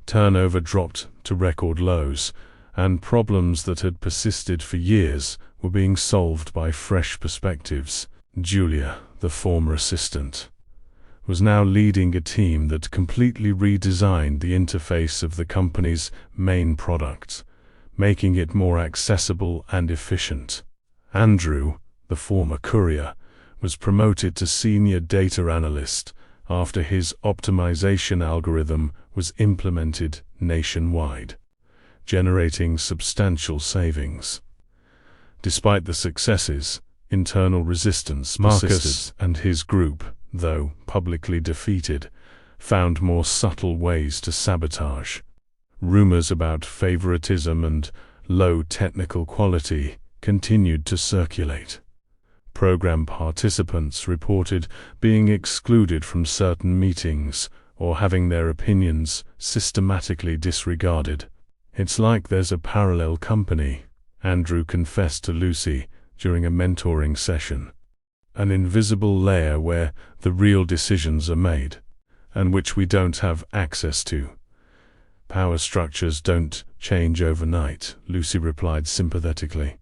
Turnover dropped to record lows, and problems that had persisted for years were being solved by fresh perspectives. Julia, the former assistant, was now leading a team that completely redesigned the interface of the company's main product, making it more accessible and efficient. Andrew, the former courier, was promoted to senior data analyst after his optimization algorithm was implemented nationwide, generating substantial savings. Despite the successes, internal resistance persisted. Marcus and his group, though publicly defeated, found more subtle ways to sabotage. Rumors about favoritism and low technical quality continued to circulate. Program participants reported being excluded from certain meetings or having their opinions systematically disregarded. "It's like there's a parallel company," Andrew confessed to Lucy during a mentoring session. "An invisible layer where the real decisions are made, and which we don't have access to." "Power structures don't change overnight," Lucy replied sympathetically.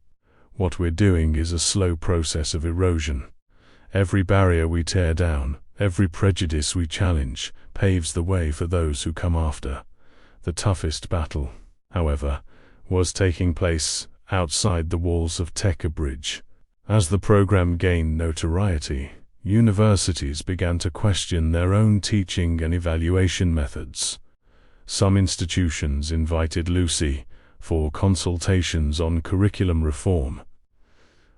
"What we're doing is a slow process of erosion. Every barrier we tear down, every prejudice we challenge, paves the way for those who come after." The toughest battle, however, was taking place outside the walls of TechBridge. As the program gained notoriety, universities began to question their own teaching and evaluation methods. Some institutions invited Lucy for consultations on curriculum reform,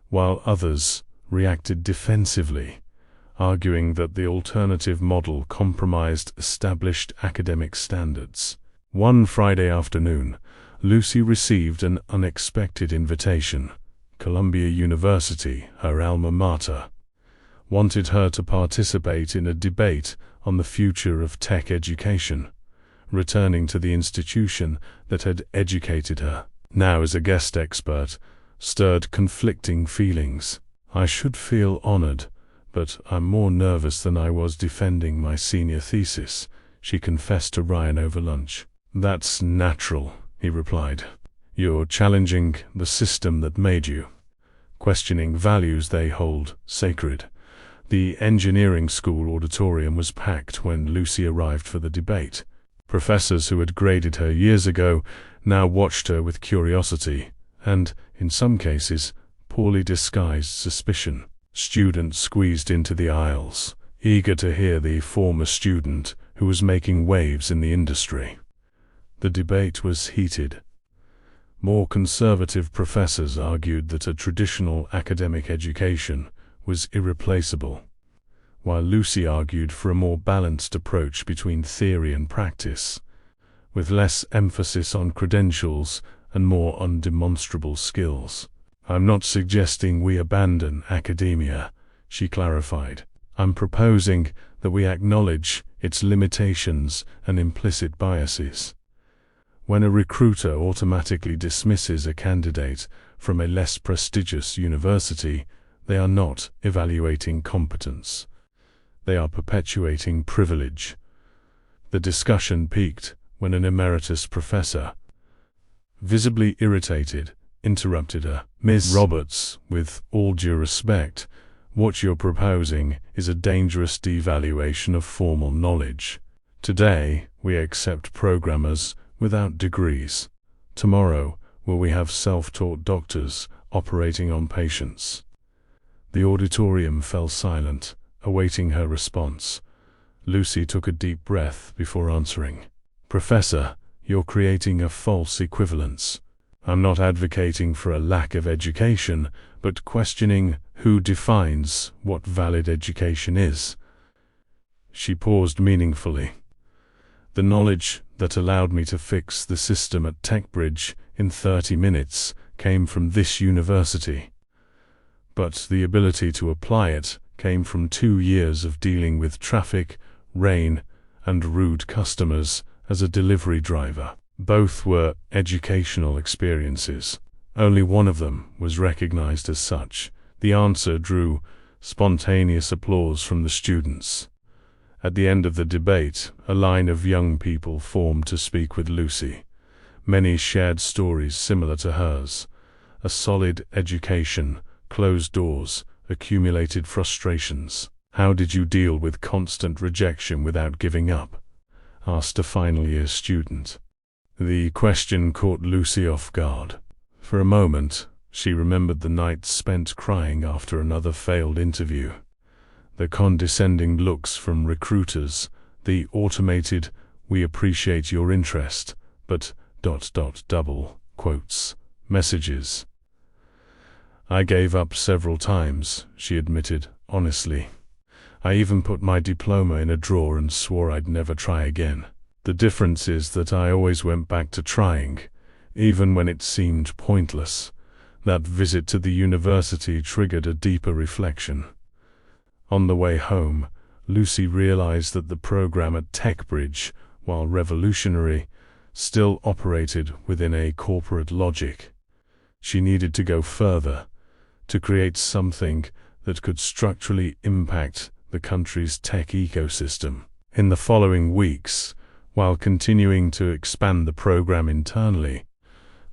while others reacted defensively, arguing that the alternative model compromised established academic standards. One Friday afternoon, Lucy received an unexpected invitation. Columbia University, her alma mater, wanted her to participate in a debate on the future of tech education. Returning to the institution that had educated her, now as a guest expert, stirred conflicting feelings. "I should feel honored, but I'm more nervous than I was defending my senior thesis," she confessed to Ryan over lunch. "That's natural," he replied. "You're challenging the system that made you, questioning values they hold sacred." The engineering school auditorium was packed when Lucy arrived for the debate. Professors who had graded her years ago now watched her with curiosity and, in some cases, poorly disguised suspicion. Students squeezed into the aisles, eager to hear the former student who was making waves in the industry. The debate was heated. More conservative professors argued that a traditional academic education was irreplaceable, while Lucy argued for a more balanced approach between theory and practice, with less emphasis on credentials and more on demonstrable skills. "I'm not suggesting we abandon academia," she clarified. "I'm proposing that we acknowledge its limitations and implicit biases. When a recruiter automatically dismisses a candidate from a less prestigious university, they are not evaluating competence. They are perpetuating privilege." The discussion peaked when an emeritus professor, visibly irritated, interrupted her. "Ms. Roberts, with all due respect, what you're proposing is a dangerous devaluation of formal knowledge. Today, we accept programmers without degrees. Tomorrow, will we have self-taught doctors operating on patients?" The auditorium fell silent, awaiting her response. Lucy took a deep breath before answering. "Professor, you're creating a false equivalence. I'm not advocating for a lack of education, but questioning who defines what valid education is." She paused meaningfully. "The knowledge that allowed me to fix the system at TechBridge in 30 minutes came from this university. But the ability to apply it came from 2 years of dealing with traffic, rain, and rude customers as a delivery driver. Both were educational experiences. Only one of them was recognized as such." The answer drew spontaneous applause from the students. At the end of the debate, a line of young people formed to speak with Lucy. Many shared stories similar to hers. A solid education, closed doors, accumulated frustrations. "How did you deal with constant rejection without giving up?" asked a final year student. The question caught Lucy off guard. For a moment, she remembered the nights spent crying after another failed interview. The condescending looks from recruiters, the automated, "we appreciate your interest, but ... double quotes messages. "I gave up several times," she admitted, honestly. "I even put my diploma in a drawer and swore I'd never try again. The difference is that I always went back to trying, even when it seemed pointless." That visit to the university triggered a deeper reflection. On the way home, Lucy realized that the program at TechBridge, while revolutionary, still operated within a corporate logic. She needed to go further, to create something that could structurally impact the country's tech ecosystem. In the following weeks, while continuing to expand the program internally,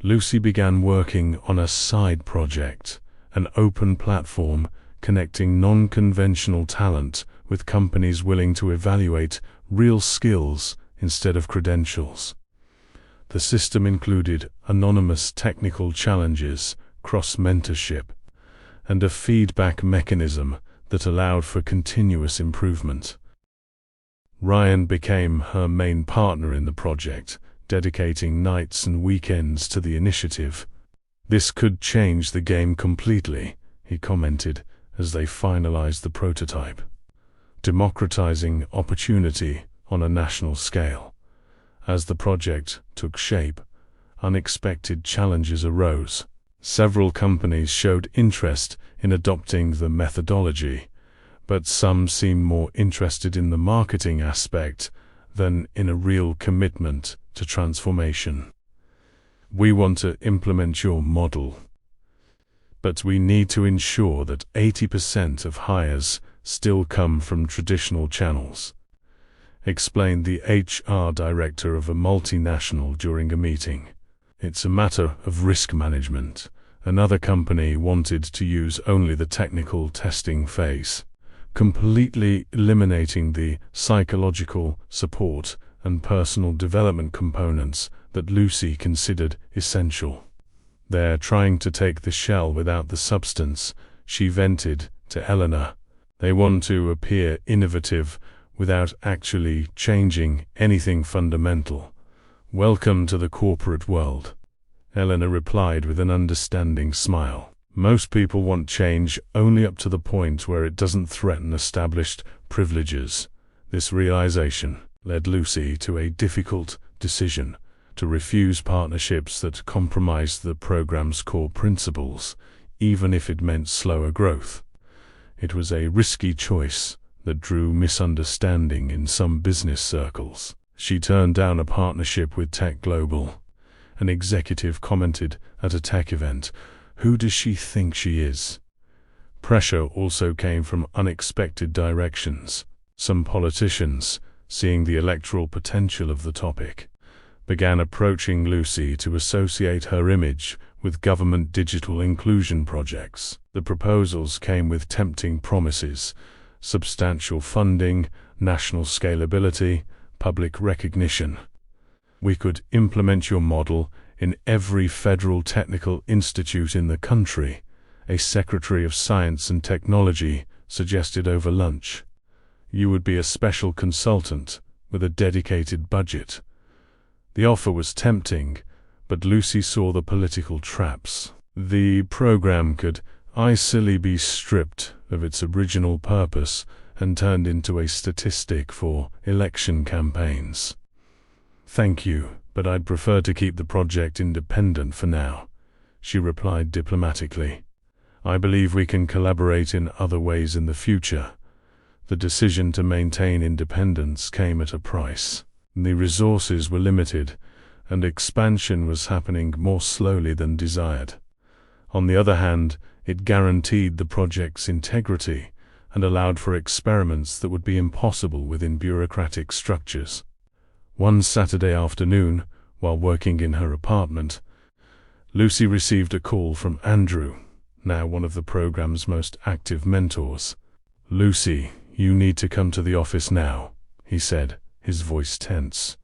Lucy began working on a side project, an open platform connecting non-conventional talent with companies willing to evaluate real skills instead of credentials. The system included anonymous technical challenges, cross-mentorship, and a feedback mechanism that allowed for continuous improvement. Ryan became her main partner in the project, dedicating nights and weekends to the initiative. "This could change the game completely," he commented as they finalized the prototype. "Democratizing opportunity on a national scale." As the project took shape, unexpected challenges arose. Several companies showed interest in adopting the methodology, but some seemed more interested in the marketing aspect than in a real commitment to transformation. "We want to implement your model, but we need to ensure that 80% of hires still come from traditional channels," explained the HR director of a multinational during a meeting. "It's a matter of risk management." Another company wanted to use only the technical testing phase, completely eliminating the psychological support and personal development components that Lucy considered essential. "They're trying to take the shell without the substance," she vented to Eleanor. "They want to appear innovative without actually changing anything fundamental." "Welcome to the corporate world," Eleanor replied with an understanding smile. "Most people want change only up to the point where it doesn't threaten established privileges." This realization led Lucy to a difficult decision: to refuse partnerships that compromised the program's core principles, even if it meant slower growth. It was a risky choice that drew misunderstanding in some business circles. She turned down a partnership with Tech Global. An executive commented at a tech event, "Who does she think she is?" Pressure also came from unexpected directions. Some politicians, seeing the electoral potential of the topic, began approaching Lucy to associate her image with government digital inclusion projects. The proposals came with tempting promises: substantial funding, national scalability, public recognition. "We could implement your model in every federal technical institute in the country," a Secretary of Science and Technology suggested over lunch. "You would be a special consultant with a dedicated budget." The offer was tempting, but Lucy saw the political traps. The program could easily be stripped of its original purpose and turned into a statistic for election campaigns. "Thank you, but I'd prefer to keep the project independent for now," she replied diplomatically. "I believe we can collaborate in other ways in the future." The decision to maintain independence came at a price. The resources were limited, and expansion was happening more slowly than desired. On the other hand, it guaranteed the project's integrity and allowed for experiments that would be impossible within bureaucratic structures. One Saturday afternoon, while working in her apartment, Lucy received a call from Andrew, now one of the program's most active mentors. "Lucy, you need to come to the office now," he said, his voice tense.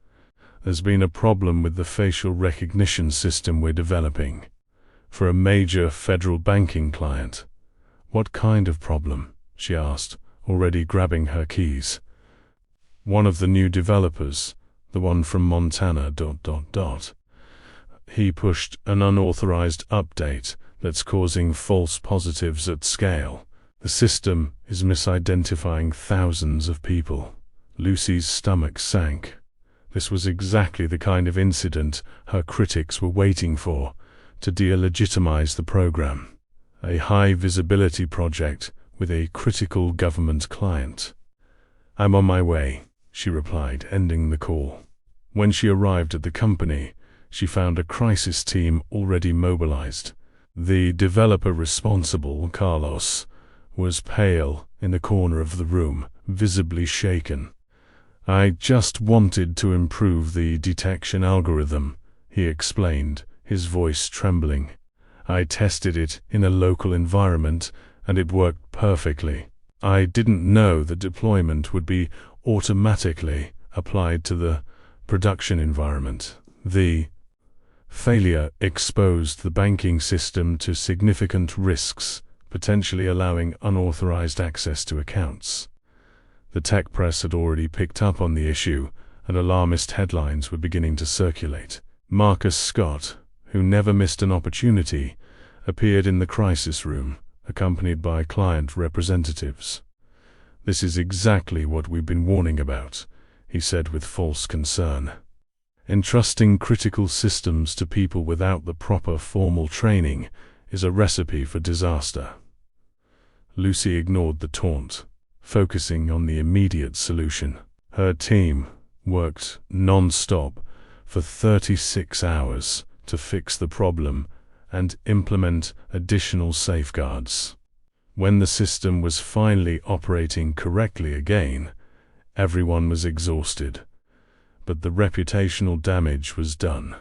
"There's been a problem with the facial recognition system we're developing for a major federal banking client." "What kind of problem?" she asked, already grabbing her keys. "One of the new developers, the one from Montana. He pushed an unauthorized update that's causing false positives at scale. The system is misidentifying thousands of people." Lucy's stomach sank. This was exactly the kind of incident her critics were waiting for to delegitimize the program. A high-visibility project with a critical government client. "I'm on my way," she replied, ending the call. When she arrived at the company, she found a crisis team already mobilized. The developer responsible, Carlos, was pale in the corner of the room, visibly shaken. "I just wanted to improve the detection algorithm," he explained, his voice trembling. "I tested it in a local environment, and it worked perfectly. I didn't know the deployment would be automatically applied to the production environment. The failure exposed the banking system to significant risks, potentially allowing unauthorized access to accounts." The tech press had already picked up on the issue, and alarmist headlines were beginning to circulate. Marcus Scott, who never missed an opportunity, appeared in the crisis room, accompanied by client representatives. "This is exactly what we've been warning about," he said with false concern. "Entrusting critical systems to people without the proper formal training is a recipe for disaster." Lucy ignored the taunt, focusing on the immediate solution. Her team worked non-stop for 36 hours to fix the problem and implement additional safeguards. When the system was finally operating correctly again, everyone was exhausted, but the reputational damage was done.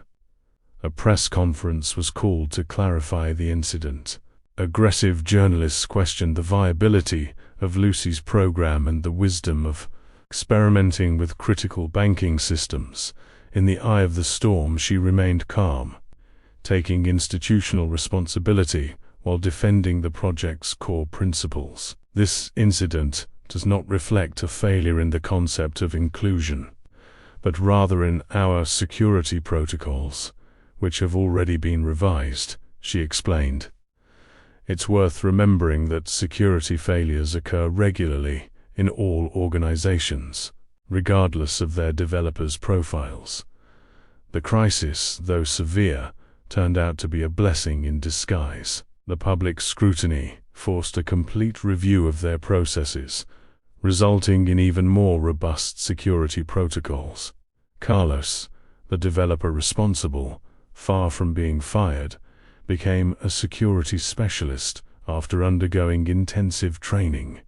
A press conference was called to clarify the incident. Aggressive journalists questioned the viability of Lucy's program and the wisdom of experimenting with critical banking systems. In the eye of the storm, she remained calm, taking institutional responsibility while defending the project's core principles. "This incident does not reflect a failure in the concept of inclusion, but rather in our security protocols, which have already been revised," she explained. "It's worth remembering that security failures occur regularly in all organizations, regardless of their developers' profiles. The crisis, though severe, turned out to be a blessing in disguise." The public scrutiny forced a complete review of their processes, resulting in even more robust security protocols. Carlos, the developer responsible, far from being fired, became a security specialist after undergoing intensive training.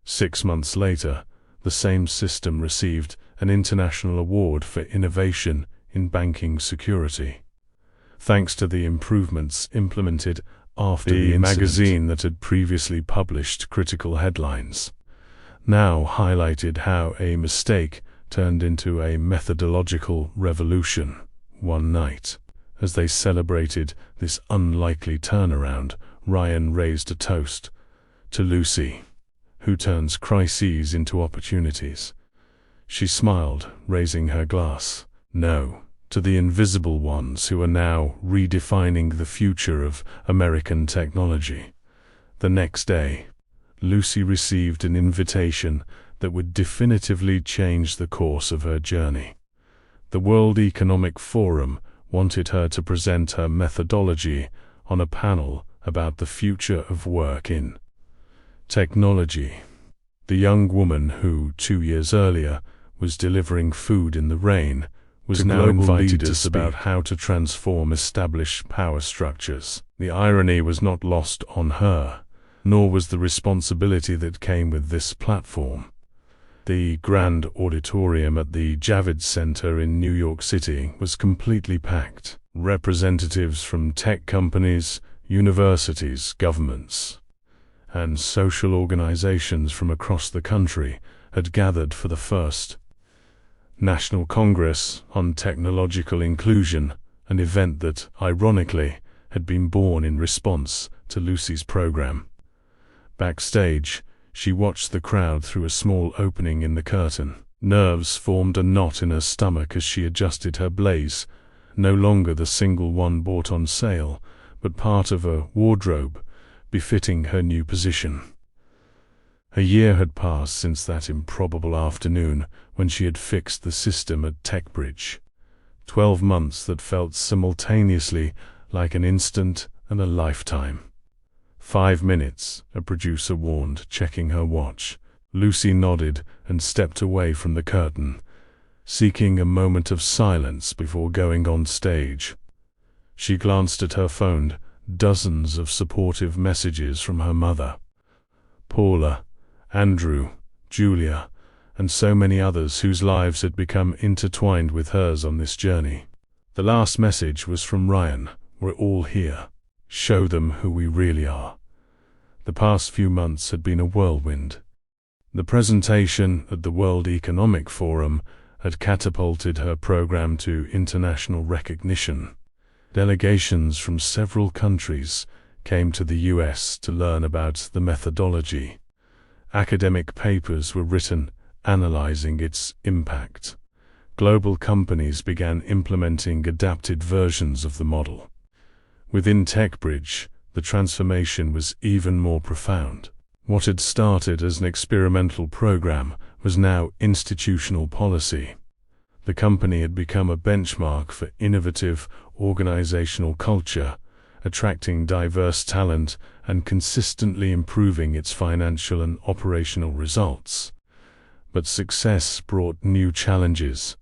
6 months later, the same system received an international award for innovation in banking security. Thanks to the improvements implemented after the magazine that had previously published critical headlines now highlighted how a mistake turned into a methodological revolution. One night, as they celebrated this unlikely turnaround, Ryan raised a toast to Lucy, who turns crises into opportunities. She smiled, raising her glass. No, to the invisible ones who are now redefining the future of American technology. The next day, Lucy received an invitation that would definitively change the course of her journey. The World Economic Forum wanted her to present her methodology on a panel about the future of work in technology. The young woman who, 2 years earlier, was delivering food in the rain was now invited to speak about how to transform established power structures. The irony was not lost on her, nor was the responsibility that came with this platform. The grand auditorium at the Javits Center in New York City was completely packed. Representatives from tech companies, universities, governments, and social organizations from across the country had gathered for the first National Congress on Technological Inclusion, an event that, ironically, had been born in response to Lucy's program. Backstage, she watched the crowd through a small opening in the curtain. Nerves formed a knot in her stomach as she adjusted her blaze, no longer the single one bought on sale, but part of a wardrobe befitting her new position. A year had passed since that improbable afternoon when she had fixed the system at TechBridge. 12 months that felt simultaneously like an instant and a lifetime. 5 minutes, a producer warned, checking her watch. Lucy nodded and stepped away from the curtain, seeking a moment of silence before going on stage. She glanced at her phone, dozens of supportive messages from her mother, Paula, Andrew, Julia, and so many others whose lives had become intertwined with hers on this journey. The last message was from Ryan. We're all here. Show them who we really are. The past few months had been a whirlwind. The presentation at the World Economic Forum had catapulted her program to international recognition. Delegations from several countries came to the US to learn about the methodology. Academic papers were written analyzing its impact. Global companies began implementing adapted versions of the model. Within TechBridge, the transformation was even more profound. What had started as an experimental program was now institutional policy. The company had become a benchmark for innovative organizational culture, attracting diverse talent and consistently improving its financial and operational results. But success brought new challenges.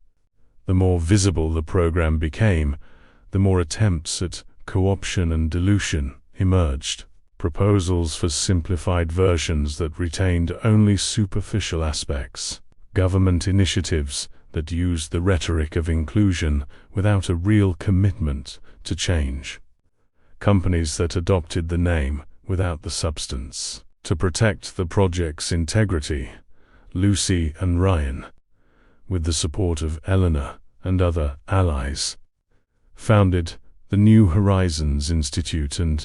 The more visible the program became, the more attempts at co-option and dilution emerged. Proposals for simplified versions that retained only superficial aspects. Government initiatives that used the rhetoric of inclusion without a real commitment to change. Companies that adopted the name without the substance. To protect the project's integrity, Lucy and Ryan, with the support of Eleanor and other allies, founded the New Horizons Institute, an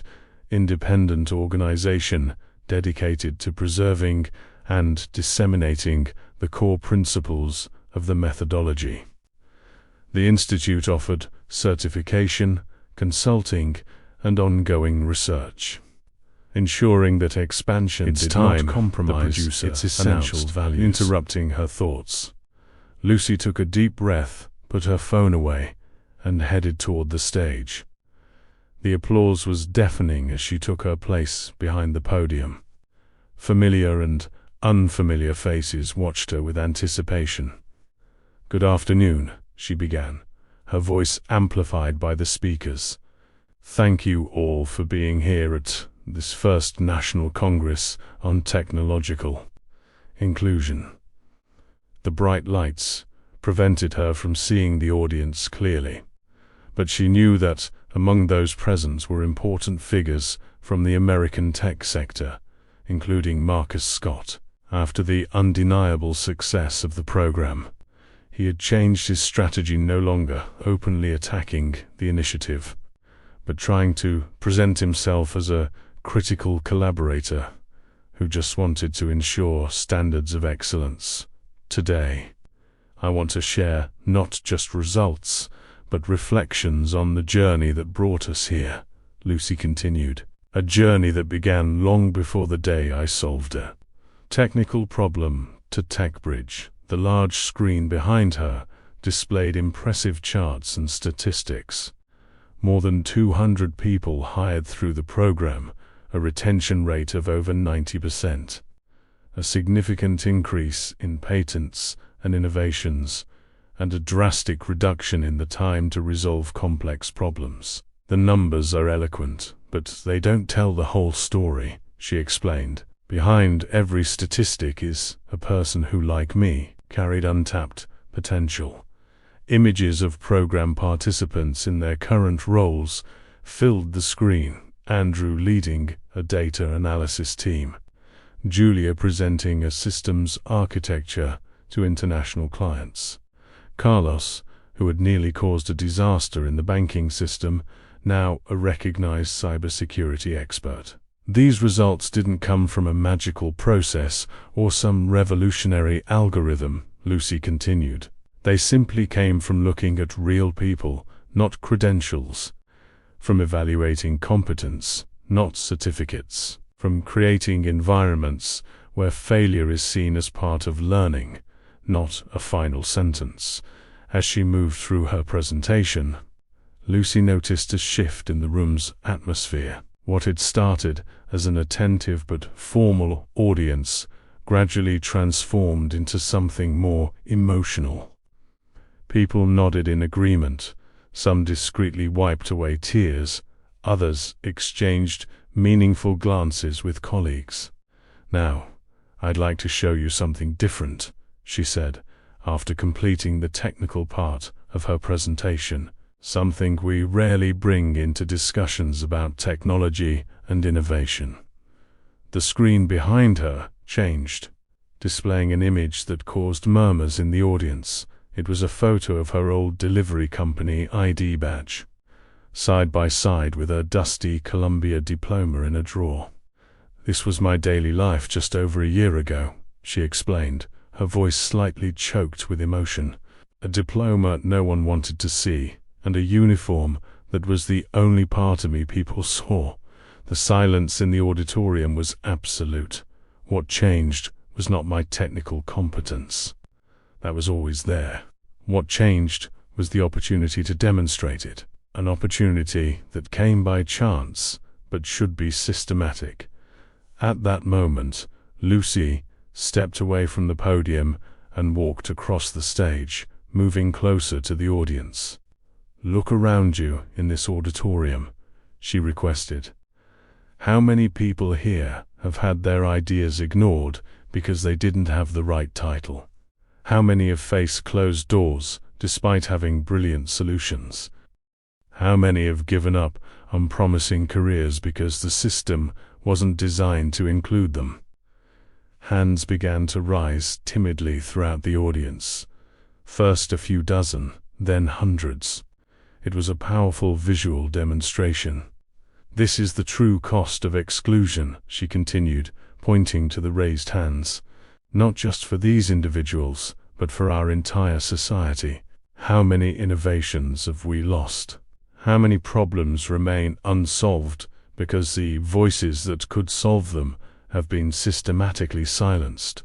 independent organization dedicated to preserving and disseminating the core principles of the methodology. The institute offered certification, consulting, and ongoing research, ensuring that expansion did not compromise its essential values. Interrupting her thoughts, Lucy took a deep breath, put her phone away, and headed toward the stage. The applause was deafening as she took her place behind the podium. Familiar and unfamiliar faces watched her with anticipation. "Good afternoon," she began, her voice amplified by the speakers. "Thank you all for being here at this first National Congress on Technological Inclusion." The bright lights prevented her from seeing the audience clearly, but she knew that among those present were important figures from the American tech sector, including Marcus Scott. After the undeniable success of the program, he had changed his strategy, no longer openly attacking the initiative, but trying to present himself as a critical collaborator who just wanted to ensure standards of excellence. Today, I want to share not just results, but reflections on the journey that brought us here, Lucy continued. A journey that began long before the day I solved a technical problem to TechBridge. The large screen behind her displayed impressive charts and statistics. More than 200 people hired through the program, a retention rate of over 90%. A significant increase in patents and innovations, and a drastic reduction in the time to resolve complex problems. The numbers are eloquent, but they don't tell the whole story, she explained. Behind every statistic is a person who, like me, carried untapped potential. Images of program participants in their current roles filled the screen. Andrew leading a data analysis team, Julia presenting a systems architecture to international clients, Carlos, who had nearly caused a disaster in the banking system, now a recognized cybersecurity expert. These results didn't come from a magical process or some revolutionary algorithm, Lucy continued. They simply came from looking at real people, not credentials, from evaluating competence, not certificates, from creating environments where failure is seen as part of learning, not a final sentence. As she moved through her presentation, Lucy noticed a shift in the room's atmosphere. What had started as an attentive but formal audience gradually transformed into something more emotional. People nodded in agreement, some discreetly wiped away tears, others exchanged meaningful glances with colleagues. "Now, I'd like to show you something different," she said, after completing the technical part of her presentation. "Something we rarely bring into discussions about technology and innovation." The screen behind her changed, displaying an image that caused murmurs in the audience. It was a photo of her old delivery company ID badge, side by side with her dusty Columbia diploma in a drawer. "This was my daily life just over a year ago," she explained, her voice slightly choked with emotion. "A diploma no one wanted to see, and a uniform that was the only part of me people saw." The silence in the auditorium was absolute. What changed was not my technical competence. That was always there. What changed was the opportunity to demonstrate it, an opportunity that came by chance, but should be systematic. At that moment, Lucy stepped away from the podium and walked across the stage, moving closer to the audience. "Look around you in this auditorium," she requested. "How many people here have had their ideas ignored because they didn't have the right title? How many have faced closed doors despite having brilliant solutions? How many have given up on promising careers because the system wasn't designed to include them?" Hands began to rise timidly throughout the audience. First a few dozen, then hundreds. It was a powerful visual demonstration. "This is the true cost of exclusion," she continued, pointing to the raised hands. "Not just for these individuals, but for our entire society. How many innovations have we lost? How many problems remain unsolved because the voices that could solve them have been systematically silenced?"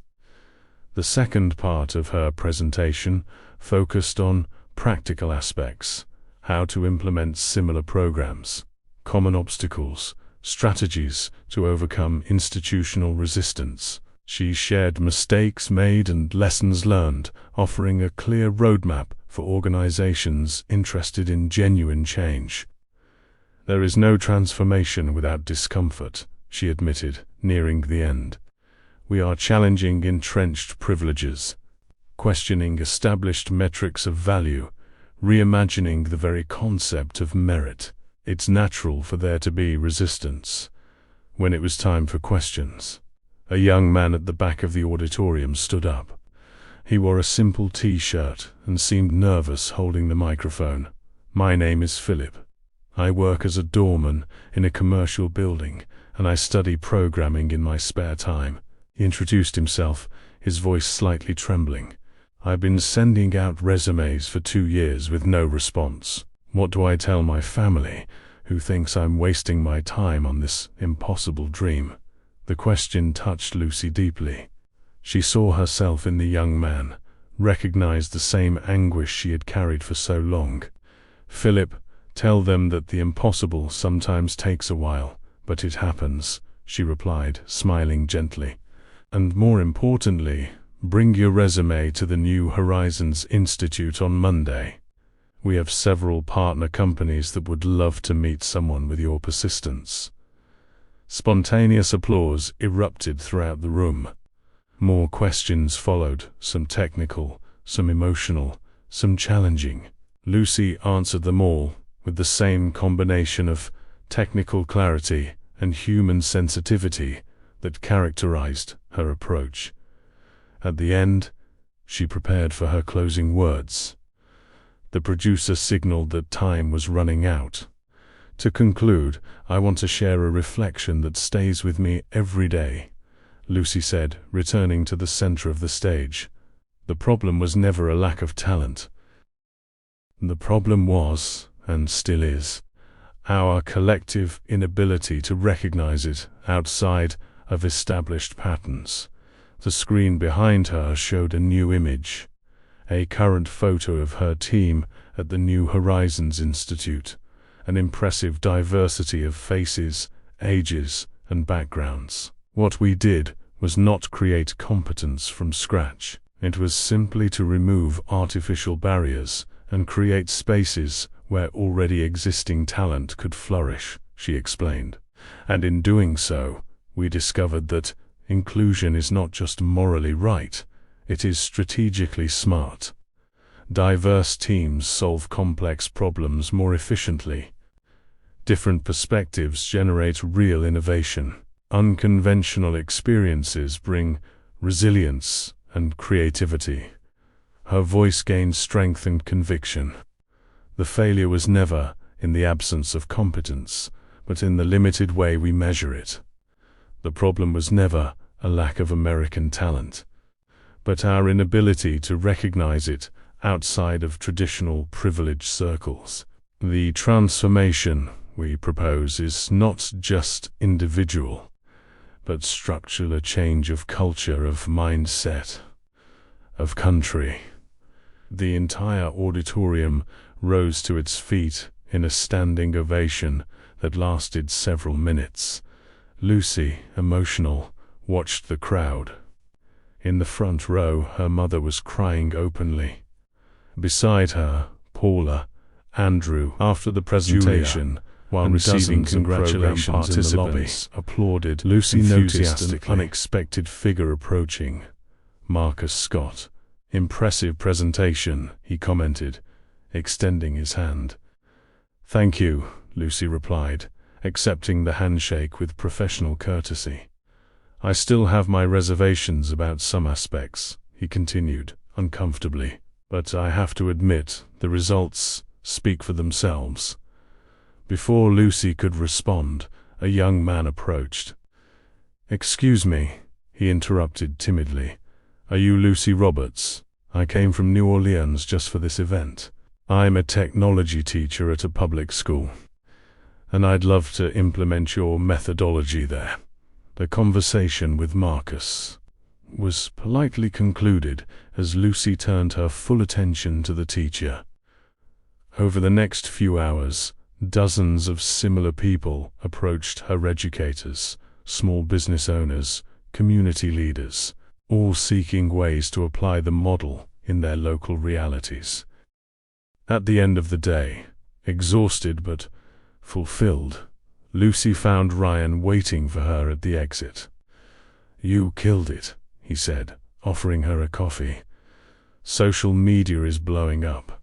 The second part of her presentation focused on practical aspects, how to implement similar programs. common obstacles, strategies to overcome institutional resistance. She shared mistakes made and lessons learned, offering a clear roadmap for organizations interested in genuine change. "There is no transformation without discomfort," she admitted, nearing the end. "We are challenging entrenched privileges, questioning established metrics of value, reimagining the very concept of merit. It's natural for there to be resistance." When it was time for questions, a young man at the back of the auditorium stood up. He wore a simple T-shirt and seemed nervous holding the microphone. "My name is Philip. I work as a doorman in a commercial building, and I study programming in my spare time." He introduced himself, his voice slightly trembling. "I've been sending out resumes for 2 years with no response. What do I tell my family, who thinks I'm wasting my time on this impossible dream?" The question touched Lucy deeply. She saw herself in the young man, recognized the same anguish she had carried for so long. "Philip, tell them that the impossible sometimes takes a while, but it happens," she replied, smiling gently. "And more importantly, bring your resume to the New Horizons Institute on Monday. We have several partner companies that would love to meet someone with your persistence." Spontaneous applause erupted throughout the room. More questions followed, some technical, some emotional, some challenging. Lucy answered them all with the same combination of technical clarity and human sensitivity that characterized her approach. At the end, she prepared for her closing words. The producer signaled that time was running out. "To conclude, I want to share a reflection that stays with me every day," Lucy said, returning to the center of the stage. "The problem was never a lack of talent. The problem was, and still is, our collective inability to recognize it outside of established patterns." The screen behind her showed a new image, a current photo of her team at the New Horizons Institute, an impressive diversity of faces, ages, and backgrounds. What we did was not create competence from scratch. It was simply to remove artificial barriers and create spaces where already existing talent could flourish, she explained. And in doing so, we discovered that inclusion is not just morally right, it is strategically smart. Diverse teams solve complex problems more efficiently. Different perspectives generate real innovation. Unconventional experiences bring resilience and creativity. Her voice gained strength and conviction. The failure was never in the absence of competence, but in the limited way we measure it. The problem was never a lack of American talent, but our inability to recognize it outside of traditional privileged circles. The transformation we propose is not just individual, but structural, a change of culture, of mindset, of country. The entire auditorium rose to its feet in a standing ovation that lasted several minutes. Lucy, emotional, watched the crowd. In the front row, her mother was crying openly. Beside her, Paula, Andrew, after the presentation, while receiving congratulations in the lobby, applauded. Lucy noticed an unexpected figure approaching. "Marcus Scott. Impressive presentation," he commented, extending his hand. "Thank you," Lucy replied, accepting the handshake with professional courtesy. "I still have my reservations about some aspects," he continued, uncomfortably, "but I have to admit, the results speak for themselves." Before Lucy could respond, a young man approached. "Excuse me," he interrupted timidly. "Are you Lucy Roberts? I came from New Orleans just for this event. I'm a technology teacher at a public school, and I'd love to implement your methodology there." The conversation with Marcus was politely concluded as Lucy turned her full attention to the teacher. Over the next few hours, Dozens of similar people approached her: educators, small business owners, community leaders, all seeking ways to apply the model in their local realities. At the end of the day, exhausted but fulfilled, Lucy found Ryan waiting for her at the exit. "You killed it," he said, offering her a coffee. "Social media is blowing up.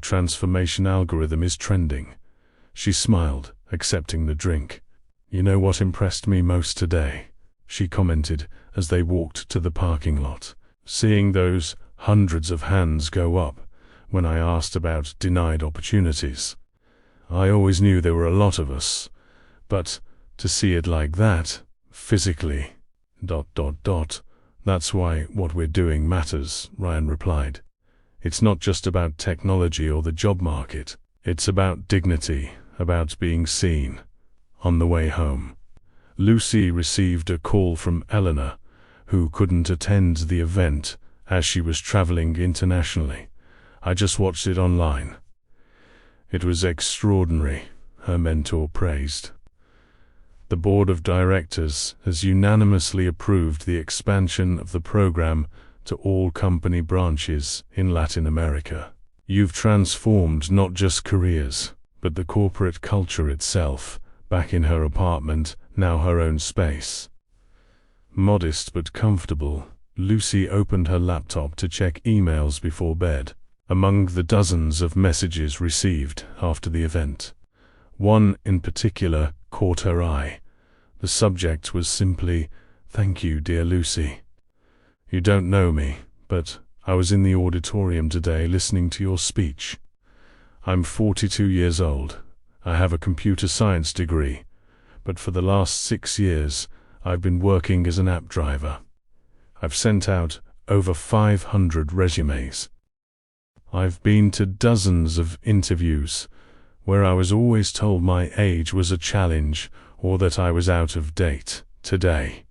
#transformation algorithm is trending." She smiled, accepting the drink. "You know what impressed me most today?" she commented as they walked to the parking lot. "Seeing those hundreds of hands go up when I asked about denied opportunities. I always knew there were a lot of us, but to see it like that, physically, ... That's why what we're doing matters," Ryan replied. "It's not just about technology or the job market. It's about dignity, about being seen." On the way home, Lucy received a call from Eleanor, who couldn't attend the event as she was traveling internationally. "I just watched it online. It was extraordinary," her mentor praised. "The board of directors has unanimously approved the expansion of the program to all company branches in Latin America. You've transformed not just careers, but the corporate culture itself." Back in her apartment, now her own space. Modest but comfortable, Lucy opened her laptop to check emails before bed. Among the dozens of messages received after the event, one in particular caught her eye. The subject was simply, "Thank you, dear Lucy. You don't know me, but I was in the auditorium today listening to your speech. I'm 42 years old. I have a computer science degree, but for the last 6 years, I've been working as an app driver. I've sent out over 500 resumes. I've been to dozens of interviews where I was always told my age was a challenge or that I was out of date. Today,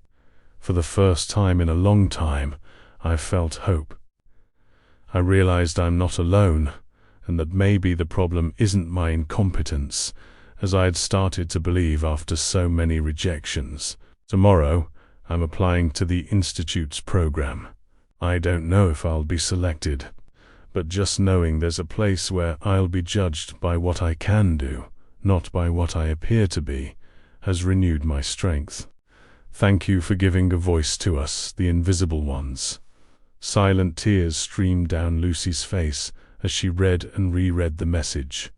for the first time in a long time, I felt hope. I realized I'm not alone, and that maybe the problem isn't my incompetence, as I had started to believe after so many rejections. Tomorrow, I'm applying to the Institute's program. I don't know if I'll be selected, but just knowing there's a place where I'll be judged by what I can do, not by what I appear to be, has renewed my strength. Thank you for giving a voice to us, the invisible ones." Silent tears streamed down Lucy's face as she read and reread the message.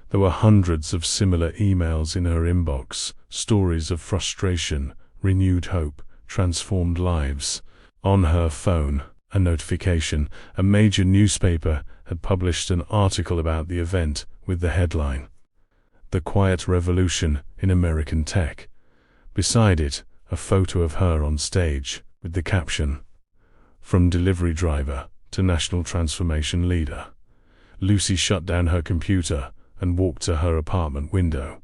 There were hundreds of similar emails in her inbox, stories of frustration, renewed hope, transformed lives. On her phone, a notification: a major newspaper had published an article about the event with the headline, "The Quiet Revolution in American Tech." Beside it, a photo of her on stage, with the caption, "From delivery driver to national transformation leader." Lucy shut down her computer and walked to her apartment window.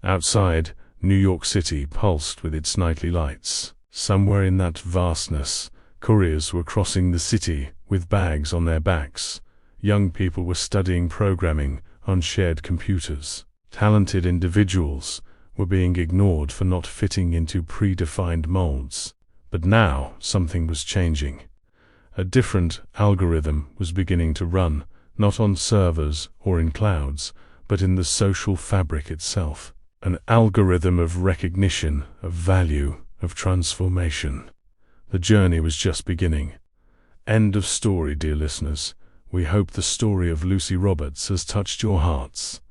Outside, New York City pulsed with its nightly lights. Somewhere in that vastness, couriers were crossing the city with bags on their backs. Young people were studying programming on shared computers. Talented individuals were being ignored for not fitting into predefined molds. But now something was changing. A different algorithm was beginning to run, not on servers or in clouds, but in the social fabric itself. An algorithm of recognition, of value, of transformation. The journey was just beginning. End of story, dear listeners. We hope the story of Lucy Roberts has touched your hearts.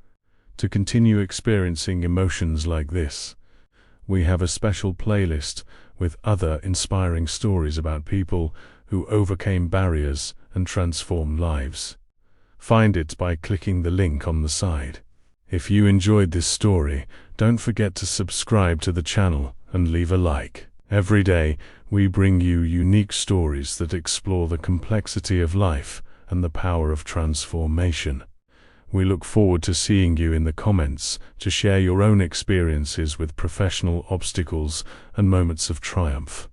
To continue experiencing emotions like this, we have a special playlist with other inspiring stories about people who overcame barriers and transformed lives. Find it by clicking the link on the side. If you enjoyed this story, don't forget to subscribe to the channel and leave a like. Every day, we bring you unique stories that explore the complexity of life and the power of transformation. We look forward to seeing you in the comments to share your own experiences with professional obstacles and moments of triumph.